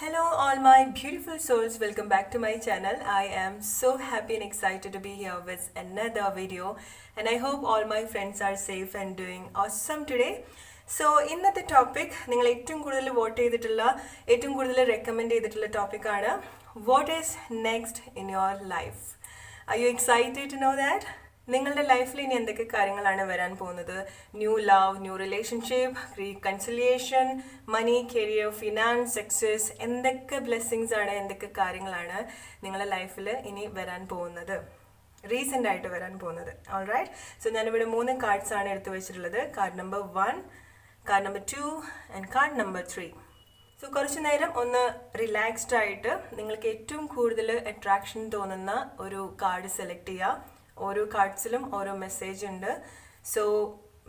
Hello, all my beautiful souls. Welcome back to my channel. I am so happy and excited to be here with another video, and I hope all my friends are safe and doing awesome today. So, ഇന്നത്തെ topic നിങ്ങൾ ഏറ്റവും കൂടുതൽ vote ചെയ്തിട്ടുള്ള ഏറ്റവും കൂടുതൽ recommend ചെയ്തിട്ടുള്ള ടോപ്പിക്കാണ് what is next in your life. Are you excited to know that? നിങ്ങളുടെ ലൈഫിൽ ഇനി എന്തൊക്കെ കാര്യങ്ങളാണ് വരാൻ പോകുന്നത്? New love, new relationship, reconciliation, money, career, finance, success, എന്തൊക്കെ ബ്ലെസ്സിങ്സ് ആണ്, എന്തൊക്കെ കാര്യങ്ങളാണ് നിങ്ങളുടെ ലൈഫിൽ ഇനി വരാൻ പോകുന്നത്, റീസെൻ്റ് ആയിട്ട് വരാൻ പോകുന്നത്. ഓൾറൈറ്റ്, സോ ഞാനിവിടെ 3 കാർഡ്സ് ആണ് എടുത്തു വെച്ചിട്ടുള്ളത്. Card number 1, card number 2 and card number 3. So കുറച്ച് നേരം ഒന്ന് റിലാക്സ്ഡ് ആയിട്ട് നിങ്ങൾക്ക് ഏറ്റവും കൂടുതൽ അട്രാക്ഷൻ തോന്നുന്ന ഒരു കാർഡ് സെലക്ട് ചെയ്യുക. ഓരോ കാർഡ്സിലും ഓരോ മെസ്സേജ് ഉണ്ട്. So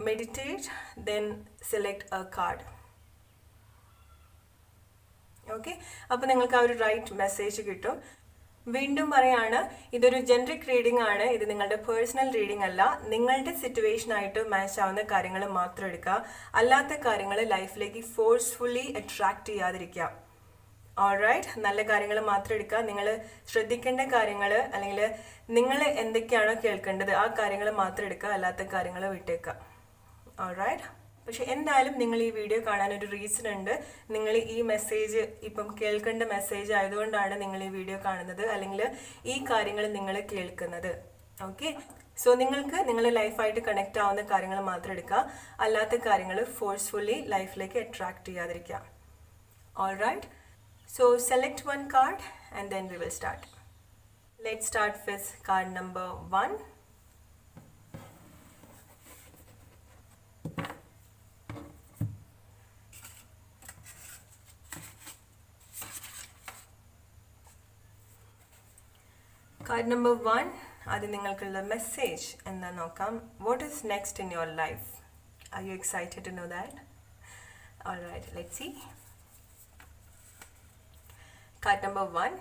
meditate, then select A card. Okay, അപ്പോൾ നിങ്ങൾക്ക് ആ ഒരു റൈറ്റ് മെസ്സേജ് കിട്ടും. വീണ്ടും പറയാണ്, ഇതൊരു ജനറിക് റീഡിംഗ് ആണ്. ഇത് നിങ്ങളുടെ പേഴ്സണൽ റീഡിംഗ് അല്ല. നിങ്ങളുടെ സിറ്റുവേഷനായിട്ട് മാച്ച് ആവുന്ന കാര്യങ്ങൾ മാത്രം എടുക്കുക. അല്ലാത്ത കാര്യങ്ങൾ ലൈഫിലേക്ക് ഫോഴ്സ്ഫുള്ളി അട്രാക്ട് ചെയ്യാതിരിക്കുക. ഓൾറൈറ്റ്, നല്ല കാര്യങ്ങൾ മാത്രം എടുക്കുക. നിങ്ങൾ ശ്രദ്ധിക്കേണ്ട കാര്യങ്ങൾ അല്ലെങ്കിൽ നിങ്ങൾ എന്തൊക്കെയാണോ കേൾക്കേണ്ടത് ആ കാര്യങ്ങൾ മാത്രം എടുക്കുക, അല്ലാത്ത കാര്യങ്ങൾ വിട്ടേക്കുക. ഓൾറൈറ്റ്, പക്ഷെ എന്തായാലും നിങ്ങൾ ഈ വീഡിയോ കാണാൻ ഒരു റീസൺ ഉണ്ട്. നിങ്ങൾ ഈ മെസ്സേജ് ഇപ്പം കേൾക്കേണ്ട മെസ്സേജ് ആയതുകൊണ്ടാണ് നിങ്ങൾ ഈ വീഡിയോ കാണുന്നത്, അല്ലെങ്കിൽ ഈ കാര്യങ്ങൾ നിങ്ങൾ കേൾക്കുന്നത്. ഓക്കെ, സോ നിങ്ങൾക്ക് നിങ്ങളുടെ ലൈഫായിട്ട് കണക്റ്റ് ആവുന്ന കാര്യങ്ങൾ മാത്രം എടുക്കുക, അല്ലാത്ത കാര്യങ്ങൾ ഫോഴ്സ്ഫുള്ളി ലൈഫിലേക്ക് അട്രാക്ട് ചെയ്യാതിരിക്കുക. Alright, so select one card and then we will start. Let's start with card number 1. Card number 1, അത് നിങ്ങൾക്കുള്ള മെസ്സേജ് എന്താ നോക്കാം. What is next in your life? Are you excited to know that? All right, let's see. Card number 1,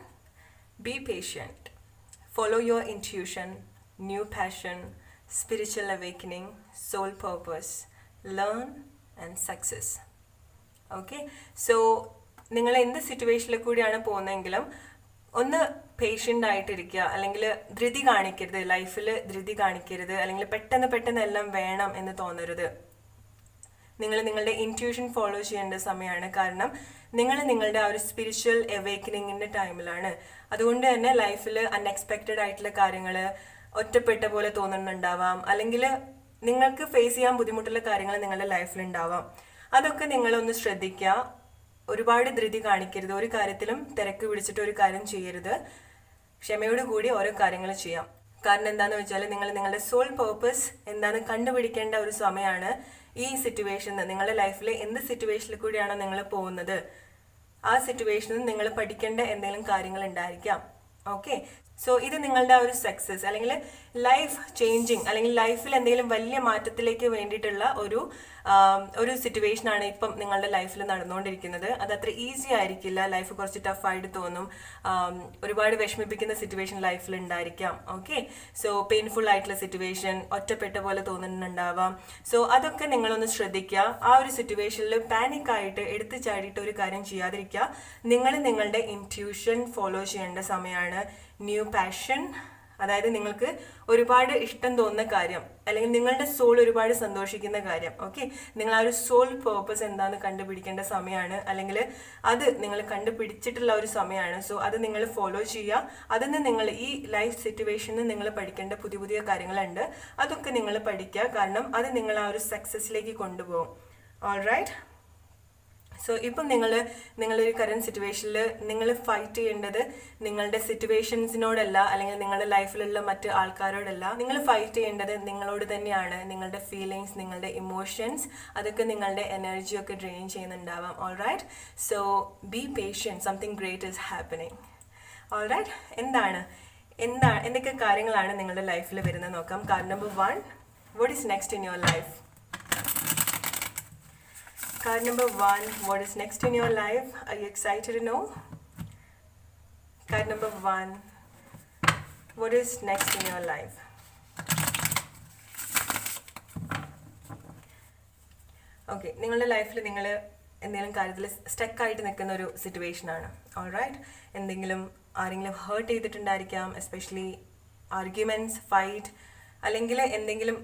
be patient. Follow your intuition, new passion, spiritual awakening, soul purpose, learn and success. Okay, so നിങ്ങൾ എന്ത് സിറ്റുവേഷനിൽ കൂടിയാണ് പോകുന്നതെങ്കിലും ഒന്ന് patient ആയിട്ടിരിക്കുക, അല്ലെങ്കിൽ ധൃതി കാണിക്കരുത്. ലൈഫിൽ ധൃതി കാണിക്കരുത്, അല്ലെങ്കിൽ പെട്ടെന്ന് എല്ലാം വേണം എന്ന് തോന്നരുത്. നിങ്ങൾ നിങ്ങളുടെ ഇൻറ്റ്യൂഷൻ ഫോളോ ചെയ്യേണ്ട സമയമാണ്. കാരണം നിങ്ങൾ നിങ്ങളുടെ ആ ഒരു സ്പിരിച്വൽ അവേക്കനിങ്ങിൻ്റെ ടൈമിലാണ്. അതുകൊണ്ട് തന്നെ ലൈഫിൽ അൺഎക്സ്പെക്റ്റഡ് ആയിട്ടുള്ള കാര്യങ്ങൾ, ഒറ്റപ്പെട്ട പോലെ തോന്നുന്നുണ്ടാവാം, അല്ലെങ്കിൽ നിങ്ങൾക്ക് ഫേസ് ചെയ്യാൻ ബുദ്ധിമുട്ടുള്ള കാര്യങ്ങൾ നിങ്ങളുടെ ലൈഫിലുണ്ടാവാം. അതൊക്കെ നിങ്ങളൊന്ന് ശ്രദ്ധിക്കുക. ഒരുപാട് ധൃതി കാണിക്കരുത്. ഒരു കാര്യത്തിലും തിരക്ക് പിടിച്ചിട്ട് ഒരു കാര്യം ചെയ്യരുത്. ക്ഷമയോട് കൂടി ഓരോ കാര്യങ്ങൾ ചെയ്യാം. കാരണം എന്താണെന്ന് വെച്ചാൽ നിങ്ങൾ നിങ്ങളുടെ സോൾ പേർപ്പസ് എന്താണെന്ന് കണ്ടുപിടിക്കേണ്ട ഒരു സമയമാണ് ഈ സിറ്റുവേഷനിൽ. നിങ്ങളുടെ ലൈഫിൽ എന്ത് സിറ്റുവേഷനിൽ കൂടിയാണോ നിങ്ങൾ പോകുന്നത്, ആ സിറ്റുവേഷനിൽ നിങ്ങൾ പഠിക്കേണ്ട എന്തെങ്കിലും കാര്യങ്ങൾ ഉണ്ടായിരിക്കാം. ഓക്കെ, സോ ഇത് നിങ്ങളുടെ ആ ഒരു സക്സസ് അല്ലെങ്കിൽ ലൈഫ് ചേഞ്ചിങ് അല്ലെങ്കിൽ ലൈഫിൽ എന്തെങ്കിലും വലിയ മാറ്റത്തിലേക്ക് വേണ്ടിയിട്ടുള്ള ഒരു സിറ്റുവേഷനാണ് ഇപ്പം നിങ്ങളുടെ ലൈഫിൽ നടന്നുകൊണ്ടിരിക്കുന്നത്. അത് അത്ര ഈസി ആയിരിക്കില്ല. ലൈഫ് കുറച്ച് ടഫായിട്ട് തോന്നും. ഒരുപാട് വിഷമിപ്പിക്കുന്ന സിറ്റുവേഷൻ ലൈഫിൽ ഉണ്ടായിരിക്കാം. ഓക്കെ, സോ പെയിൻഫുൾ ആയിട്ടുള്ള സിറ്റുവേഷൻ, ഒറ്റപ്പെട്ട പോലെ തോന്നുന്നുണ്ടാവാം. സോ അതൊക്കെ നിങ്ങളൊന്ന് ശ്രദ്ധിക്കുക. ആ ഒരു സിറ്റുവേഷനിൽ പാനിക് ആയിട്ട് എടുത്തു ചാടിയിട്ട് ഒരു കാര്യം ചെയ്യാതിരിക്കുക. നിങ്ങൾ നിങ്ങളുടെ ഇൻറ്റ്യൂഷൻ ഫോളോ ചെയ്യേണ്ട സമയമാണ്. ന്യൂ പാഷൻ, അതായത് നിങ്ങൾക്ക് ഒരുപാട് ഇഷ്ടം തോന്നുന്ന കാര്യം, അല്ലെങ്കിൽ നിങ്ങളുടെ സോൾ ഒരുപാട് സന്തോഷിക്കുന്ന കാര്യം. ഓക്കെ, നിങ്ങൾ ആ ഒരു സോൾ പേർപ്പസ് എന്താണെന്ന് കണ്ടുപിടിക്കേണ്ട സമയമാണ്, അല്ലെങ്കിൽ അത് നിങ്ങൾ കണ്ടുപിടിച്ചിട്ടുള്ള ഒരു സമയമാണ്. സോ അത് നിങ്ങൾ ഫോളോ ചെയ്യുക. അതിന് നിങ്ങൾ ഈ ലൈഫ് സിറ്റുവേഷനിൽ നിങ്ങൾ പഠിക്കേണ്ട പുതിയ കാര്യങ്ങളുണ്ട്. അതൊക്കെ നിങ്ങൾ പഠിക്കുക. കാരണം അത് നിങ്ങൾ ആ ഒരു സക്സസ്സിലേക്ക് കൊണ്ടുപോകും. ഓൾറൈറ്റ്, സോ ഇപ്പം നിങ്ങളൊരു കറന്റ് സിറ്റുവേഷനിൽ നിങ്ങൾ ഫൈറ്റ് ചെയ്യേണ്ടത് നിങ്ങളുടെ സിറ്റുവേഷൻസിനോടല്ല, അല്ലെങ്കിൽ നിങ്ങളുടെ ലൈഫിലുള്ള മറ്റ് ആൾക്കാരോടല്ല. നിങ്ങൾ ഫൈറ്റ് ചെയ്യേണ്ടത് നിങ്ങളോട് തന്നെയാണ്. നിങ്ങളുടെ ഫീലിങ്സ്, നിങ്ങളുടെ ഇമോഷൻസ്, അതൊക്കെ നിങ്ങളുടെ എനർജിയൊക്കെ ഡ്രെയിൻ ചെയ്യുന്നുണ്ടാവാം. Alright, so be patient, something great is happening. Alright, എന്തൊക്കെ കാര്യങ്ങളാണ് നിങ്ങളുടെ ലൈഫിൽ വരുന്നത് നോക്കാം. കാർഡ് നമ്പർ 1, വാട്ട് ഈസ് നെക്സ്റ്റ് ഇൻ യുവർ ലൈഫ്? Card number 1, what is next in your life? Are you excited to know? Card number 1, what is next in your life? Okay, നിങ്ങളുടെ ലൈഫിൽ നിങ്ങൾ എന്തെങ്കിലും കാര്യത്തിൽ സ്റ്റക്കായിട്ട് നിൽക്കുന്ന ഒരു സിറ്റുവേഷനാണ്. ഓൾറൈറ്റ്, ആരെങ്കിലും ഹേർട്ട് ചെയ്തിട്ടുണ്ടായിരിക്കാം, എസ്പെഷ്യലി ആർഗ്യുമെൻറ്റ്സ്, ഫൈറ്റ്, അല്ലെങ്കിൽ എന്തെങ്കിലും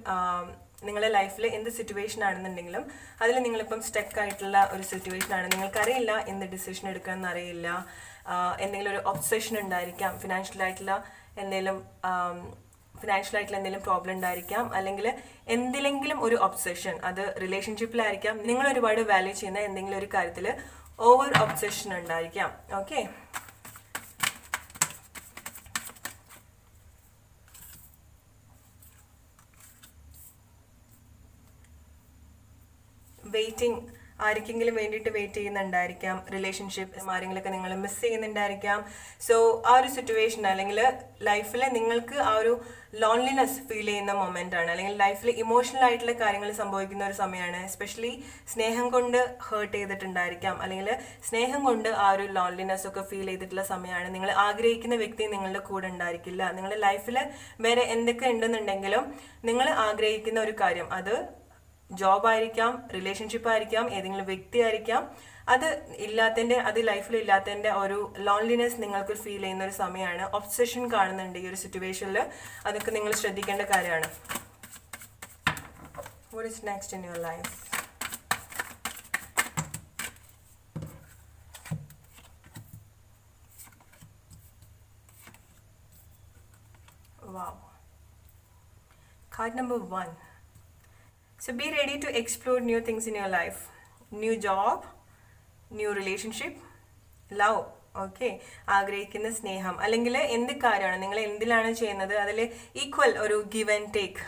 നിങ്ങളുടെ ലൈഫിൽ എന്ത് സിറ്റുവേഷൻ ആണെന്നുണ്ടെങ്കിലും അതിൽ നിങ്ങളിപ്പം സ്റ്റക്കായിട്ടുള്ള ഒരു സിറ്റുവേഷനാണ്. നിങ്ങൾക്കറിയില്ല എന്ത് ഡിസിഷൻ എടുക്കണമെന്ന് അറിയില്ല. എന്തെങ്കിലും ഒരു ഒബ്സഷൻ ഉണ്ടായിരിക്കാം, ഫിനാൻഷ്യലായിട്ടുള്ള എന്തെങ്കിലും പ്രോബ്ലം ഉണ്ടായിരിക്കാം, അല്ലെങ്കിൽ എന്തിലെങ്കിലും ഒരു ഒബ്സഷൻ, അത് റിലേഷൻഷിപ്പിലായിരിക്കാം, നിങ്ങൾ ഒരുപാട് വാല്യൂ ചെയ്യുന്ന എന്തെങ്കിലും ഒരു കാര്യത്തിൽ ഓവർ ഒബ്സഷൻ ഉണ്ടായിരിക്കാം. ഓക്കെ, വെയിറ്റിംഗ്, ആർക്കെങ്കിലും വേണ്ടിയിട്ട് വെയിറ്റ് ചെയ്യുന്നുണ്ടായിരിക്കാം, റിലേഷൻഷിപ്പ് ആരെങ്കിലുമൊക്കെ നിങ്ങൾ മിസ് ചെയ്യുന്നുണ്ടായിരിക്കാം. സോ ആ ഒരു സിറ്റുവേഷൻ അല്ലെങ്കിൽ ലൈഫിൽ നിങ്ങൾക്ക് ആ ഒരു ലോൺലിനെസ് ഫീൽ ചെയ്യുന്ന മൊമെൻ്റ് ആണ്, അല്ലെങ്കിൽ ലൈഫിൽ ഇമോഷണൽ ആയിട്ടുള്ള കാര്യങ്ങൾ സംഭവിക്കുന്ന ഒരു സമയമാണ്. എസ്പെഷ്യലി സ്നേഹം കൊണ്ട് ഹേർട്ട് ചെയ്തിട്ടുണ്ടായിരിക്കാം, അല്ലെങ്കിൽ സ്നേഹം കൊണ്ട് ആ ഒരു ലോൺലിനെസ് ഒക്കെ ഫീൽ ചെയ്തിട്ടുള്ള സമയമാണ്. നിങ്ങൾ ആഗ്രഹിക്കുന്ന വ്യക്തി നിങ്ങളുടെ കൂടെ ഉണ്ടായിരിക്കില്ല. നിങ്ങളുടെ ലൈഫിൽ വേറെ എന്തൊക്കെ ഉണ്ടെന്നുണ്ടെങ്കിലും നിങ്ങൾ ആഗ്രഹിക്കുന്ന ഒരു കാര്യം, അത് ജോബ് ആയിരിക്കാം, റിലേഷൻഷിപ്പ് ആയിരിക്കാം, ഏതെങ്കിലും വ്യക്തി ആയിരിക്കാം, അത് ലൈഫിൽ ഇല്ലാത്തതിൻ്റെ ഒരു ലോൺലിനെസ് നിങ്ങൾക്ക് ഫീൽ ചെയ്യുന്ന ഒരു സമയമാണ്. ഒബ്സഷൻ കാണുന്നുണ്ട് ഈ ഒരു സിറ്റുവേഷനിൽ, അതൊക്കെ നിങ്ങൾ ശ്രദ്ധിക്കേണ്ട കാര്യമാണ്. What is next in your life? Wow. Card number 1. So be ready to explore new things in your life. New job, new relationship, love. Okay, ആഗ്രഹിക്കുന്ന സ്നേഹം, അല്ലെങ്കിൽ എന്ത് കാര്യമാണ് നിങ്ങൾ എന്തിലാണ് ചെയ്യുന്നത് അതിൽ ഈക്വൽ ഒരു ഗിവ് ആൻഡ് ടേക്ക്,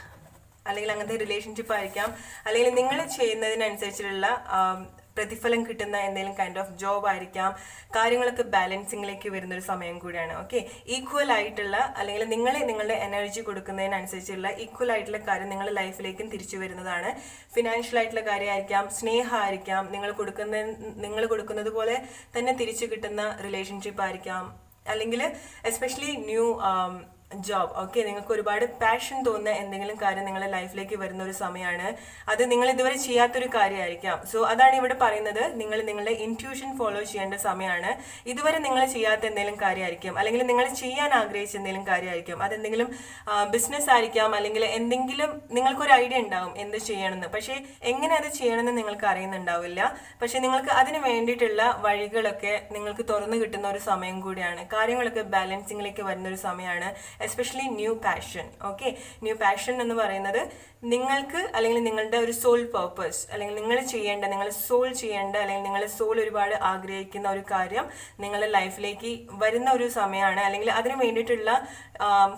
അല്ലെങ്കിൽ അങ്ങനത്തെ റിലേഷൻഷിപ്പ് ആയിരിക്കാം, അല്ലെങ്കിൽ നിങ്ങൾ ചെയ്യുന്നതിനനുസരിച്ചുള്ള പ്രതിഫലം കിട്ടുന്ന എന്തെങ്കിലും കൈൻഡ് ഓഫ് ജോബ് ആയിരിക്കാം. കാര്യങ്ങളൊക്കെ ബാലൻസിങ്ങിലേക്ക് വരുന്നൊരു സമയം കൂടിയാണ്. ഓക്കെ, ഈക്വൽ ആയിട്ടുള്ള, അല്ലെങ്കിൽ നിങ്ങളുടെ എനർജി കൊടുക്കുന്നതിനനുസരിച്ചുള്ള ഈക്വൽ ആയിട്ടുള്ള കാര്യം നിങ്ങളുടെ ലൈഫിലേക്കും തിരിച്ചു വരുന്നതാണ്. ഫിനാൻഷ്യൽ ആയിട്ടുള്ള കാര്യമായിരിക്കാം, സ്നേഹമായിരിക്കാം, നിങ്ങൾ കൊടുക്കുന്നത് പോലെ തന്നെ തിരിച്ചു കിട്ടുന്ന റിലേഷൻഷിപ്പ് ആയിരിക്കാം, അല്ലെങ്കിൽ എസ്പെഷ്യലി ന്യൂ ജോബ്. ഓക്കെ, നിങ്ങൾക്ക് ഒരുപാട് പാഷൻ തോന്നുന്ന എന്തെങ്കിലും കാര്യം നിങ്ങളുടെ ലൈഫിലേക്ക് വരുന്ന ഒരു സമയമാണ്. അത് നിങ്ങൾ ഇതുവരെ ചെയ്യാത്തൊരു കാര്യമായിരിക്കാം. സോ അതാണ് ഇവിടെ പറയുന്നത്, നിങ്ങൾ നിങ്ങളുടെ ഇൻറ്റ്യൂഷൻ ഫോളോ ചെയ്യേണ്ട സമയമാണ്. ഇതുവരെ നിങ്ങൾ ചെയ്യാത്ത എന്തെങ്കിലും കാര്യമായിരിക്കും, അല്ലെങ്കിൽ നിങ്ങൾ ചെയ്യാൻ ആഗ്രഹിച്ച എന്തെങ്കിലും കാര്യമായിരിക്കും. അതെന്തെങ്കിലും ബിസിനസ് ആയിരിക്കാം, അല്ലെങ്കിൽ എന്തെങ്കിലും നിങ്ങൾക്കൊരു ഐഡിയ ഉണ്ടാവും എന്ത് ചെയ്യണമെന്ന്, പക്ഷേ എങ്ങനെ അത് ചെയ്യണമെന്ന് നിങ്ങൾക്ക് അറിയുന്നുണ്ടാവില്ല. പക്ഷെ നിങ്ങൾക്ക് അതിന് വേണ്ടിയിട്ടുള്ള വഴികളൊക്കെ നിങ്ങൾക്ക് തുറന്നു കിട്ടുന്ന ഒരു സമയം കൂടിയാണ്. കാര്യങ്ങളൊക്കെ ബാലൻസിങ്ങിലേക്ക് വരുന്ന ഒരു സമയമാണ്. Especially new passion. Okay, new passion എന്ന് പറയുന്നത് നിങ്ങൾക്ക്, അല്ലെങ്കിൽ നിങ്ങളുടെ ഒരു സോൾ പർപ്പസ്, അല്ലെങ്കിൽ നിങ്ങൾ സോൾ ചെയ്യേണ്ട, അല്ലെങ്കിൽ നിങ്ങളുടെ സോൾ ഒരുപാട് ആഗ്രഹിക്കുന്ന ഒരു കാര്യം നിങ്ങളുടെ ലൈഫിലേക്ക് വരുന്ന ഒരു സമയമാണ്, അല്ലെങ്കിൽ അതിന് വേണ്ടിയിട്ടുള്ള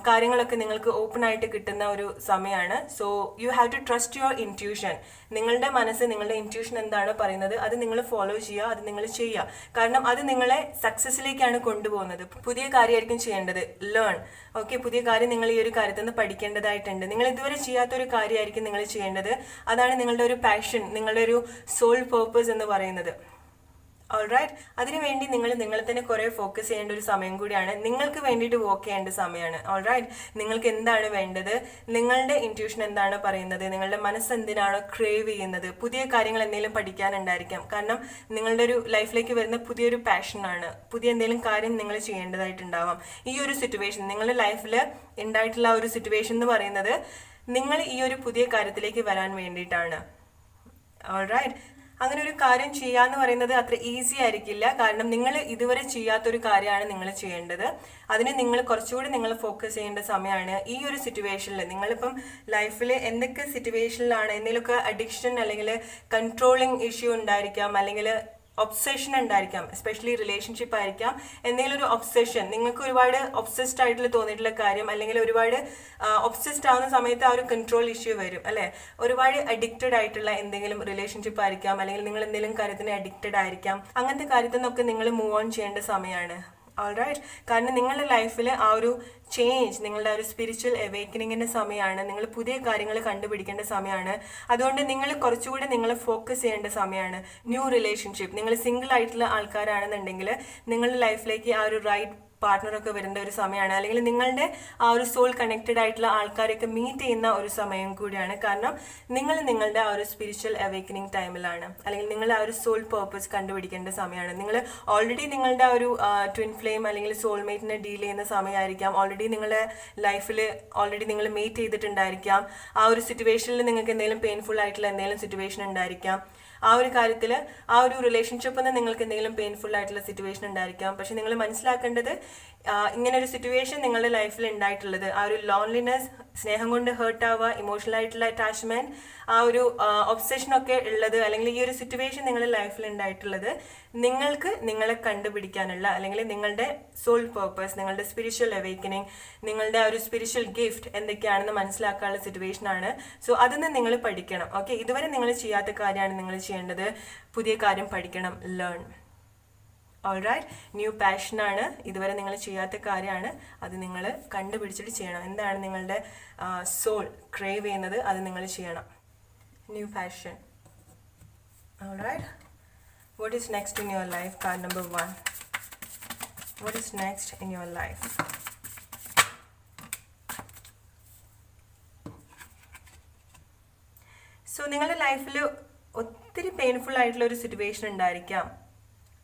കാര്യങ്ങളൊക്കെ നിങ്ങൾക്ക് ഓപ്പൺ ആയിട്ട് കിട്ടുന്ന ഒരു സമയമാണ്. So you have to trust your intuition. നിങ്ങളുടെ മനസ്സ്, നിങ്ങളുടെ ഇൻറ്റ്യൂഷൻ എന്താണോ പറയുന്നത് അത് നിങ്ങൾ ഫോളോ ചെയ്യുക, അത് നിങ്ങൾ ചെയ്യുക. കാരണം അത് നിങ്ങളെ സക്സസ്സിലേക്കാണ് കൊണ്ടുപോകുന്നത്. പുതിയ കാര്യമായിരിക്കും ചെയ്യേണ്ടത്, ലേൺ. ഓക്കെ, പുതിയ കാര്യം നിങ്ങൾ ഈ ഒരു കാര്യത്തിൽ നിന്ന് പഠിക്കേണ്ടതായിട്ടുണ്ട്. നിങ്ങൾ ഇതുവരെ ചെയ്യാത്തൊരു കാര്യമായിരിക്കും നിങ്ങൾ ചെയ്യേണ്ടത്. അതാണ് നിങ്ങളുടെ ഒരു പാഷൻ, നിങ്ങളുടെ ഒരു സോൾ പേർപ്പസ് എന്ന് പറയുന്നത്. ഓൾറൈറ്റ്, അതിനുവേണ്ടി നിങ്ങളെ തന്നെ കുറേ ഫോക്കസ് ചെയ്യേണ്ട ഒരു സമയം കൂടിയാണ്. നിങ്ങൾക്ക് വേണ്ടിയിട്ട് വർക്ക് ചെയ്യേണ്ട സമയമാണ്. ഓൾറൈറ്റ്, നിങ്ങൾക്ക് എന്താണ് വേണ്ടത്, നിങ്ങളുടെ ഇൻറ്റ്യൂഷൻ എന്താണ് പറയുന്നത്, നിങ്ങളുടെ മനസ്സ് എന്തിനാണോ ക്രേവ് ചെയ്യുന്നത്, പുതിയ കാര്യങ്ങൾ എന്തെങ്കിലും പഠിക്കാനുണ്ടായിരിക്കാം. കാരണം നിങ്ങളുടെ ഒരു ലൈഫിലേക്ക് വരുന്ന പുതിയൊരു പാഷനാണ്, പുതിയ എന്തെങ്കിലും കാര്യം നിങ്ങൾ ചെയ്യേണ്ടതായിട്ടുണ്ടാവാം. ഈ ഒരു സിറ്റുവേഷൻ, നിങ്ങളുടെ ലൈഫിൽ ഉണ്ടായിട്ടുള്ള ഒരു സിറ്റുവേഷൻ എന്ന് പറയുന്നത് നിങ്ങൾ ഈ ഒരു പുതിയ കാര്യത്തിലേക്ക് വരാൻ വേണ്ടിയിട്ടാണ്. ഓൾറൈറ്റ്, അങ്ങനെ ഒരു കാര്യം ചെയ്യാന്ന് പറയുന്നത് അത്ര ഈസി ആയിരിക്കില്ല. കാരണം നിങ്ങൾ ഇതുവരെ ചെയ്യാത്തൊരു കാര്യമാണ് നിങ്ങൾ ചെയ്യേണ്ടത്. അതിന് നിങ്ങൾ കുറച്ചുകൂടി നിങ്ങൾ ഫോക്കസ് ചെയ്യേണ്ട സമയമാണ് ഈ ഒരു സിറ്റുവേഷനിൽ. നിങ്ങളിപ്പം ലൈഫിൽ എന്തൊക്കെ സിറ്റുവേഷനിലാണ്, എന്തെങ്കിലുമൊക്കെ അഡിക്ഷൻ അല്ലെങ്കിൽ കൺട്രോളിങ് ഇഷ്യൂ ഉണ്ടായിരിക്കാം, അല്ലെങ്കിൽ ഒബ്സഷൻ ഉണ്ടായിരിക്കാം, എസ്പെഷ്യലി റിലേഷൻഷിപ്പ് ആയിരിക്കാം. എന്തെങ്കിലും ഒരു ഒബ്സഷൻ, നിങ്ങൾക്ക് ഒരുപാട് ഒബ്സസ്ഡ് ആയിട്ടുള്ള തോന്നിയിട്ടുള്ള കാര്യം, അല്ലെങ്കിൽ ഒരുപാട് ഒബ്സസ്ഡ് ആവുന്ന സമയത്ത് ആ ഒരു കൺട്രോൾ ഇഷ്യൂ വരും, അല്ലേ? ഒരുപാട് അഡിക്റ്റഡ് ആയിട്ടുള്ള എന്തെങ്കിലും റിലേഷൻഷിപ്പ് ആയിരിക്കാം, അല്ലെങ്കിൽ നിങ്ങൾ എന്തെങ്കിലും കാര്യത്തിന് അഡിക്റ്റഡ് ആയിരിക്കാം. അങ്ങനത്തെ കാര്യത്തിൽ നിന്നൊക്കെ നിങ്ങൾ മൂവ് ഓൺ ചെയ്യേണ്ട സമയമാണ്. ഓൾറൈറ്റ്, കാരണം നിങ്ങളുടെ ലൈഫിൽ ആ ഒരു ചേഞ്ച്, നിങ്ങളുടെ ഒരു സ്പിരിച്വൽ അവേക്കനിങ്ങിൻ്റെ സമയമാണ്. നിങ്ങൾ പുതിയ കാര്യങ്ങൾ കണ്ടുപിടിക്കേണ്ട സമയമാണ്. അതുകൊണ്ട് നിങ്ങൾ കുറച്ചുകൂടി നിങ്ങൾ ഫോക്കസ് ചെയ്യേണ്ട സമയമാണ്. ന്യൂ റിലേഷൻഷിപ്പ്, നിങ്ങൾ സിംഗിൾ ആയിട്ടുള്ള ആൾക്കാരാണെന്നുണ്ടെങ്കിൽ നിങ്ങളുടെ ലൈഫിലേക്ക് ആ ഒരു റൈറ്റ് പാർട്ട്ണറൊക്കെ വരുന്ന ഒരു സമയമാണ്, അല്ലെങ്കിൽ നിങ്ങളുടെ ആ ഒരു സോൾ കണക്റ്റഡ് ആയിട്ടുള്ള ആൾക്കാരെയൊക്കെ മീറ്റ് ചെയ്യുന്ന ഒരു സമയം കൂടിയാണ്. കാരണം നിങ്ങൾ നിങ്ങളുടെ ആ ഒരു സ്പിരിച്വൽ അവേക്കനിങ് ടൈമിലാണ്, അല്ലെങ്കിൽ നിങ്ങൾ ആ ഒരു സോൾ പേർപ്പസ് കണ്ടുപിടിക്കേണ്ട സമയമാണ്. നിങ്ങൾ ഓൾറെഡി നിങ്ങളുടെ ആ ഒരു ട്വിൻ ഫ്ലെയിം അല്ലെങ്കിൽ സോൾമേറ്റിനെ ഡീൽ ചെയ്യുന്ന സമയമായിരിക്കാം. ഓൾറെഡി നിങ്ങളുടെ ലൈഫിൽ ഓൾറെഡി നിങ്ങൾ മീറ്റ് ചെയ്തിട്ടുണ്ടായിരിക്കാം. ആ ഒരു സിറ്റുവേഷനിൽ നിങ്ങൾക്ക് എന്തെങ്കിലും പെയിൻഫുൾ ആയിട്ടുള്ള എന്തെങ്കിലും സിറ്റുവേഷൻ ഉണ്ടായിരിക്കാം. ആ ഒരു കാര്യത്തിൽ ആ ഒരു റിലേഷൻഷിപ്പിൽ നിന്ന് നിങ്ങൾക്ക് എന്തെങ്കിലും പെയിൻഫുൾ ആയിട്ടുള്ള സിറ്റുവേഷൻ ഉണ്ടായിരിക്കാം. പക്ഷെ നിങ്ങൾ മനസ്സിലാക്കേണ്ടത്, ഇങ്ങനെ ഒരു സിറ്റുവേഷൻ നിങ്ങളുടെ ലൈഫിൽ ഉണ്ടായിട്ടുള്ളത്, ആ ഒരു ലോൺലിനെസ്, സ്നേഹം കൊണ്ട് ഹേർട്ട് ആവുക, ഇമോഷണൽ ആയിട്ടുള്ള അറ്റാച്ച്മെന്റ്, ആ ഒരു ഒബ്സെഷനൊക്കെ ഉള്ളത്, അല്ലെങ്കിൽ ഈ ഒരു സിറ്റുവേഷൻ നിങ്ങളുടെ ലൈഫിൽ ഉണ്ടായിട്ടുള്ളത് നിങ്ങൾക്ക് നിങ്ങളെ കണ്ടുപിടിക്കാനുള്ള, അല്ലെങ്കിൽ നിങ്ങളുടെ സോൾ പേർപ്പസ്, നിങ്ങളുടെ സ്പിരിച്വൽ അവേക്കനിങ്, നിങ്ങളുടെ ആ ഒരു സ്പിരിച്വൽ ഗിഫ്റ്റ് എന്തൊക്കെയാണെന്ന് മനസ്സിലാക്കാനുള്ള സിറ്റുവേഷൻ ആണ്. സോ അതിന് നിങ്ങൾ പഠിക്കണം. ഓക്കെ, ഇതുവരെ നിങ്ങൾ ചെയ്യാത്ത കാര്യമാണ് നിങ്ങൾ ചെയ്യേണ്ടത്. പുതിയ കാര്യം പഠിക്കണം, ലേൺ. ഓൾറൈറ്റ്, ന്യൂ പാഷനാണ്, ഇതുവരെ നിങ്ങൾ ചെയ്യാത്ത കാര്യമാണ്. അത് നിങ്ങൾ കണ്ടുപിടിച്ചിട്ട് ചെയ്യണം. എന്താണ് നിങ്ങളുടെ സോൾ ക്രേവ് ചെയ്യുന്നത്, അത് നിങ്ങൾ ചെയ്യണം. New passion. Alright, what is next in your life? Card number 1. What is next in your life? So നിങ്ങളുടെ ലൈഫിൽ ഒത്തിരി പെയിൻഫുൾ ആയിട്ടുള്ള ഒരു സിറ്റുവേഷൻ ഉണ്ടായിരിക്കാം.